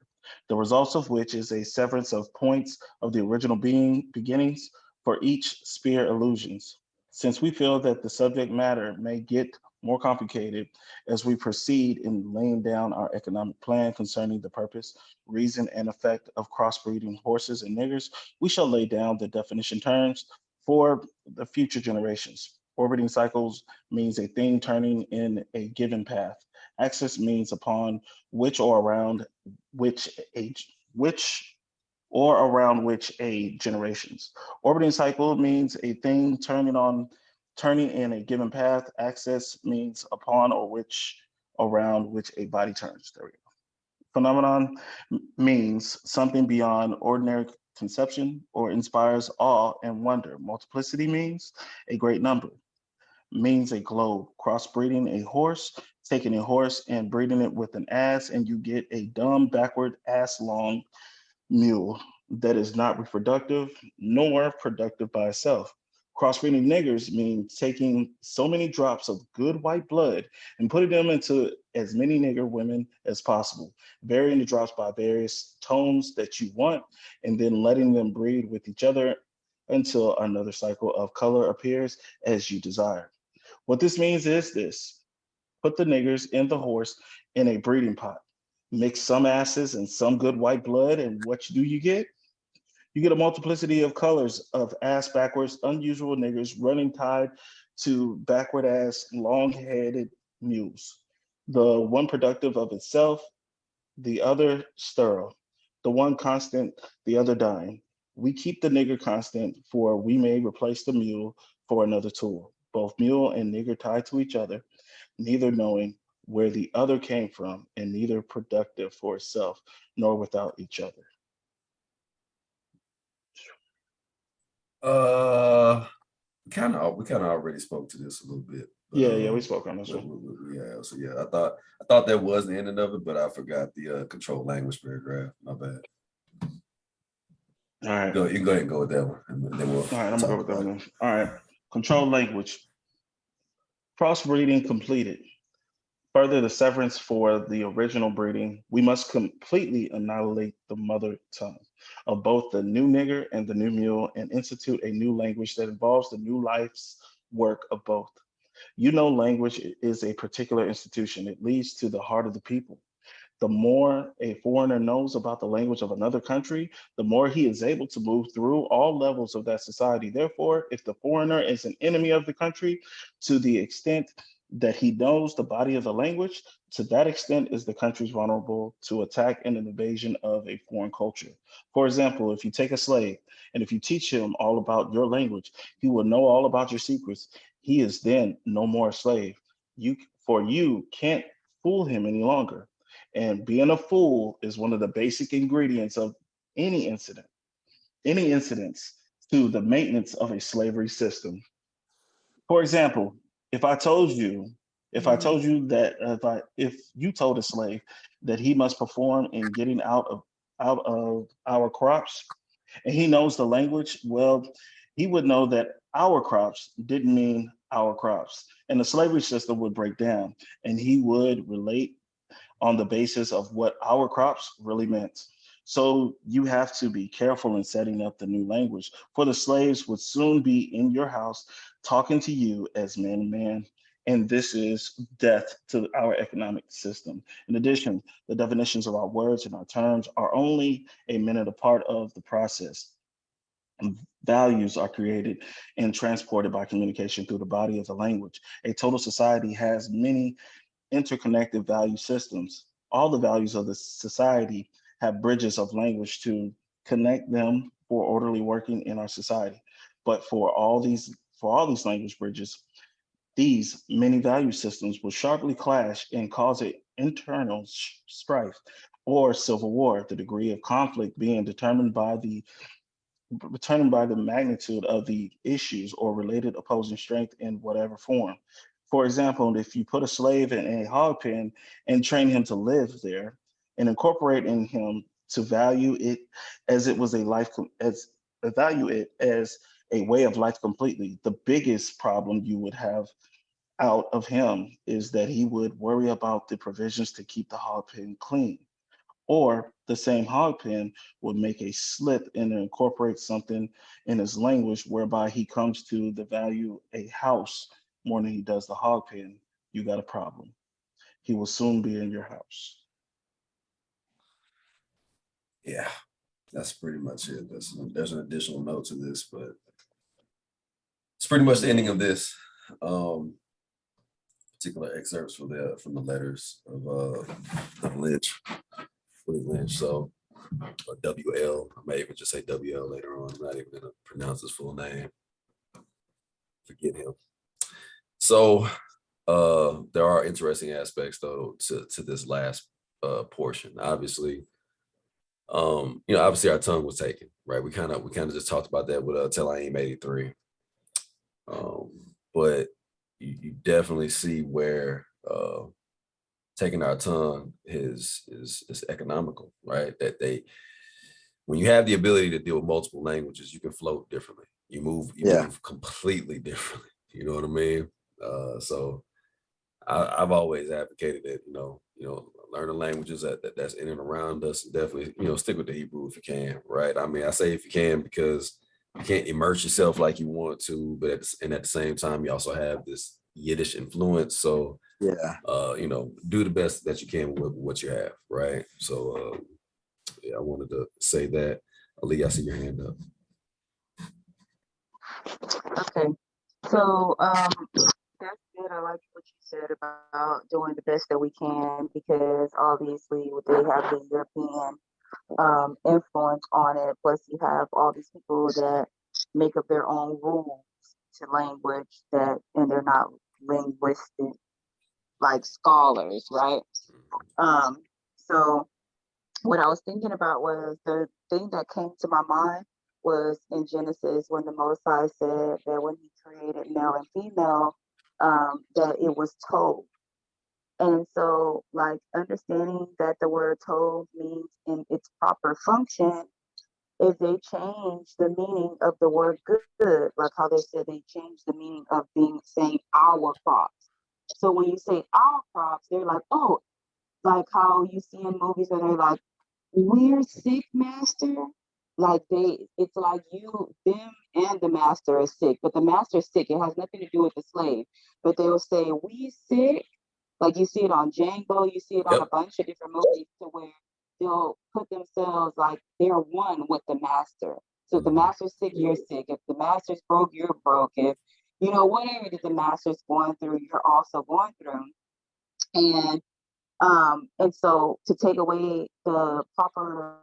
The results of which is a severance of points of the original beginnings for each sphere illusions. Since we feel that the subject matter may get more complicated as we proceed in laying down our economic plan concerning the purpose, reason, and effect of crossbreeding horses and niggers, we shall lay down the definition terms for the future generations. Orbiting cycles means a thing turning in a given path. Axis means upon which or around which generations. Orbiting cycle means a thing turning on turning in a given path. Axis means upon or which, around which a body turns. There we go. Phenomenon means something beyond ordinary conception or inspires awe and wonder. Multiplicity means a great number, means a globe. Crossbreeding a horse, taking a horse and breeding it with an ass, and you get a dumb, backward, ass-long mule that is not reproductive nor productive by itself. Crossbreeding niggers means taking so many drops of good white blood and putting them into as many nigger women as possible, varying the drops by various tones that you want, and then letting them breed with each other until another cycle of color appears as you desire. What this means is this: put the niggers and the horse in a breeding pot, mix some asses and some good white blood, and what do you get? You get a multiplicity of colors of ass backwards, unusual niggers running tied to backward ass, long-headed mules. The one productive of itself, the other sterile. The one constant, the other dying. We keep the nigger constant, for we may replace the mule for another tool. Both mule and nigger tied to each other, neither knowing where the other came from, and neither productive for itself, nor without each other. We kind of already spoke to this a little bit. But, Yeah, we spoke on this one. Yeah, so yeah, I thought that was the ending of it, but I forgot the control language paragraph. My bad. All right. You can go ahead and go with that one, and then we'll. All right, I'm gonna go with that one then. All right. Control language. Crossbreeding completed. Further, the severance for the original breeding, we must completely annihilate the mother tongue of both the new nigger and the new mule and institute a new language that involves the new life's work of both. You know, language is a particular institution. It leads to the heart of the people. The more a foreigner knows about the language of another country, the more he is able to move through all levels of that society. Therefore, if the foreigner is an enemy of the country, to the extent that he knows the body of the language, to that extent is the country's vulnerable to attack and an invasion of a foreign culture. For example, if you take a slave and if you teach him all about your language, he will know all about your secrets. He is then no more a slave. You can't fool him any longer. And being a fool is one of the basic ingredients of any incidents to the maintenance of a slavery system. For example, if I told you that if you told a slave that he must perform in getting out of our crops, and he knows the language, well, he would know that our crops didn't mean our crops, and the slavery system would break down, and he would relate on the basis of what our crops really meant. So you have to be careful in setting up the new language, for the slaves would soon be in your house talking to you as man to man. And this is death to our economic system. In addition, the definitions of our words and our terms are only a minute a part of the process. Values are created and transported by communication through the body of the language. A total society has many interconnected value systems. All the values of the society have bridges of language to connect them for orderly working in our society. But for all these language bridges, these many value systems will sharply clash and cause an internal strife or civil war, the degree of conflict being determined by the magnitude of the issues or related opposing strength in whatever form. For example, if you put a slave in a hog pen and train him to live there and incorporate in him to value it as it was value it as a way of life completely, the biggest problem you would have out of him is that he would worry about the provisions to keep the hog pen clean. Or the same hog pen would make a slip and incorporate something in his language whereby he comes to the value a house more than he does the hog pen. You got a problem. He will soon be in your house. Yeah, that's pretty much it. There's an additional note to this, but it's pretty much the ending of this particular excerpts from the letters of Lynch. Lynch, so or WL. I may even just say WL later on. I'm not even gonna pronounce his full name. Forget him. So there are interesting aspects though to this last portion. Obviously, obviously our tongue was taken, right? We kind of just talked about that with Tehilliym 83. But you definitely see where taking our tongue is economical, right? That when you have the ability to deal with multiple languages, you can float differently. You move completely differently. You know what I mean? So I've always advocated that, learn the languages that's in and around us. Definitely, stick with the Hebrew if you can, right? I mean, I say if you can because you can't immerse yourself like you want to, but at the same time, you also have this Yiddish influence. So do the best that you can with what you have, right? So I wanted to say that. Ali, I see your hand up. Okay. So that's good. I like what you said about doing the best that we can because obviously they have the European influence on it. Plus, you have all these people that make up their own rules to language and they're not linguistic like scholars, right? So what I was thinking about was the thing that came to my mind was in Genesis when the Most High said that when he created male and female, that it was told. And so, like, understanding that the word told means in its proper function, if they change the meaning of the word good, like how they said they changed the meaning of saying our crops. So when you say our crops, they're like, oh, like how you see in movies where they're like, we're sick, master. Like it's like them and the master is sick, but the master is sick. It has nothing to do with the slave. But they will say, we sick. Like you see it on Django, you see it on a bunch of different movies to where they'll put themselves like they're one with the master. So if the master's sick, you're sick. If the master's broke, you're broke. If whatever that the master's going through, you're also going through. And so to take away the proper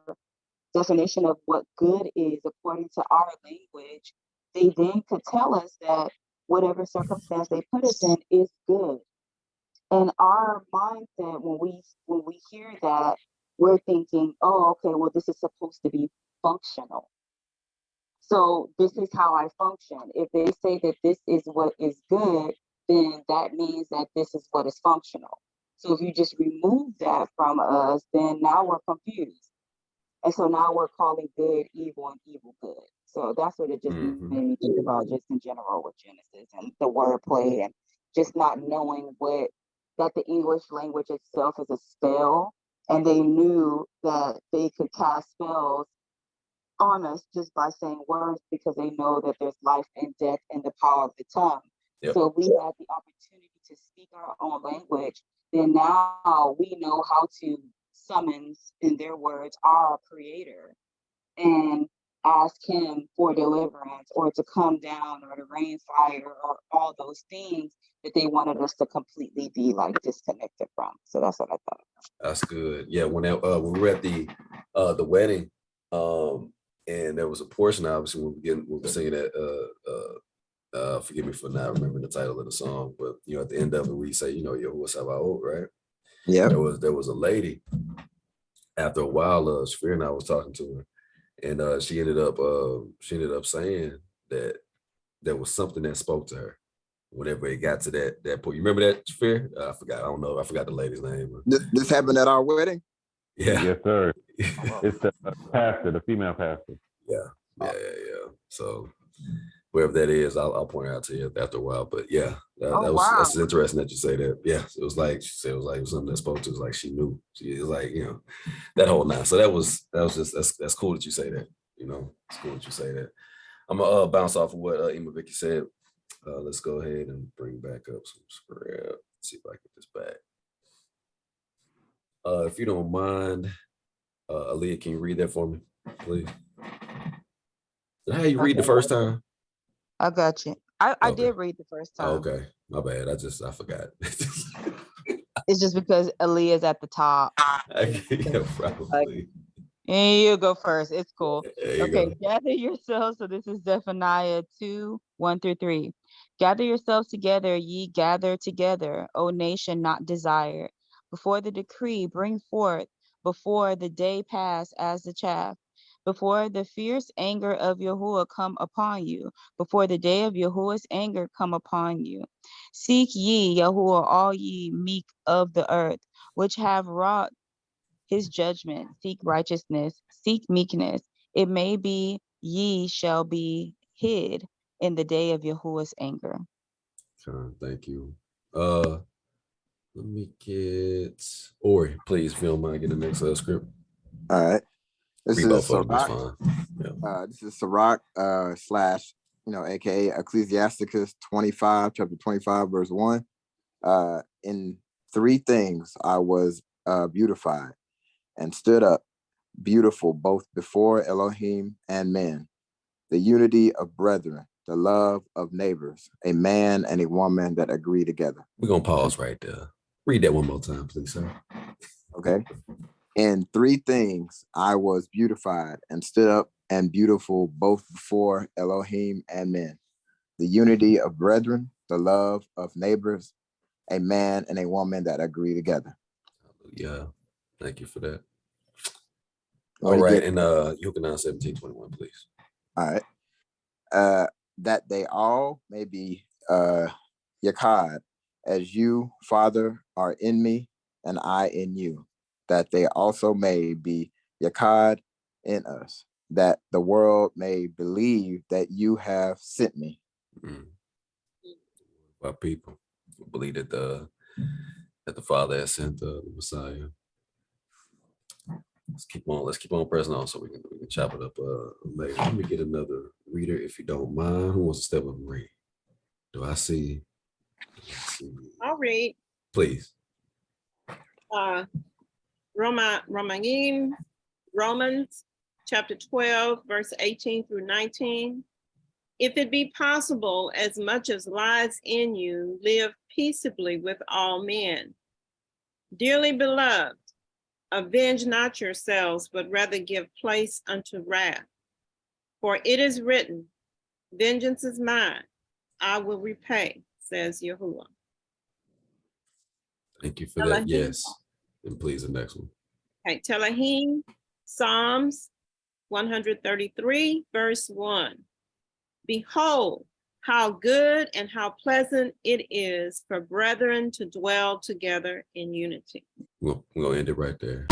definition of what good is according to our language, they then could tell us that whatever circumstance they put us in is good. And our mindset, when we hear that, we're thinking, oh, okay, well, this is supposed to be functional. So this is how I function. If they say that this is what is good, then that means that this is what is functional. So if you just remove that from us, then now we're confused. And so now we're calling good evil and evil good. So that's what it just made me think about just in general with Genesis and the wordplay and just not knowing that the English language itself is a spell. And they knew that they could cast spells on us just by saying words because they know that there's life and death in the power of the tongue. Yep. So we have the opportunity to speak our own language. Then now we know how to summons, in their words, our creator and ask him for deliverance or to come down or to rain fire or all those things that they wanted us to completely be like disconnected from. So that's what I thought. That's good. Yeah, when we were at the wedding, and there was a portion, obviously, we were singing that. Forgive me for not remembering the title of the song, but at the end of it, we say, Yahuwah Sabaoth, right? Yeah. There was a lady. After a while, Shafir and I was talking to her, and she ended up saying that there was something that spoke to her whenever it got to that point. You remember that, Shafir? I forgot. I don't know. I forgot the lady's name. This happened at our wedding? Yeah. Yes, sir. It's the pastor, the female pastor. Yeah. So wherever that is, I'll point it out to you after a while. But yeah, that's interesting that you say that. Yeah, it was like she said, it was something that spoke to. It was like she knew. She was like, that whole night. So that was just that's cool that you say that. It's cool that you say that. I'm gonna bounce off of what Ima Vicky said. Let's go ahead and bring back up some spread. Let's see if I get this back. If you don't mind, Aaliyah, can you read that for me, please? Did I have you read the first time? I got you. I did read the first time. Okay, my bad. I forgot. It's just because Aaliyah's at the top. Yeah, probably. And you go first. It's cool. There you Okay, go. gather yourselves. So this is Zephaniah 2:1-3. Gather yourselves together, ye gather together, O nation not desired. Before the decree bring forth, before the day pass as the chaff, before the fierce anger of Yahuwah come upon you, before the day of Yahuwah's anger come upon you. Seek ye Yahuwah, all ye meek of the earth, which have wrought his judgment. Seek righteousness, seek meekness. It may be ye shall be hid in the day of Yahuwah's anger. Thank you. Let me get Ori, please, if you don't mind getting the next script. All right. This Read is both of them, it's Sirach. fine. This is Sirach slash, aka Ecclesiasticus 25, chapter 25, verse 1. In three things I was beautified and stood up beautiful both before Elohim and men, the unity of brethren, the love of neighbors, a man and a woman that agree together. We're gonna pause right there. Read that one more time, please, sir. Okay. In three things I was beautified and stood up and beautiful both before Elohim and men, the unity of brethren, the love of neighbors, a man and a woman that agree together. Yeah, thank you for that. All right, and Yochanan 17:21, please. All right. That they all may be Yakad, as you, Father, are in me, and I in you, that they also may be Yakad in us, that the world may believe that you have sent me. Our people believe that the Father has sent the Messiah. Let's keep on pressing on so we can chop it up later. Let me get another reader if you don't mind. Who wants to step up and read? Do I see? I'll read. Please. Romans chapter 12, verse 18 through 19. If it be possible, as much as lies in you, live peaceably with all men. Dearly beloved, avenge not yourselves, but rather give place unto wrath. For it is written, vengeance is mine, I will repay, says Yahuwah. Thank you for that. Yes. And please, the next one. Okay, Tehilliym, Psalms 133, verse 1. Behold, how good and how pleasant it is for brethren to dwell together in unity. We're going to end it right there.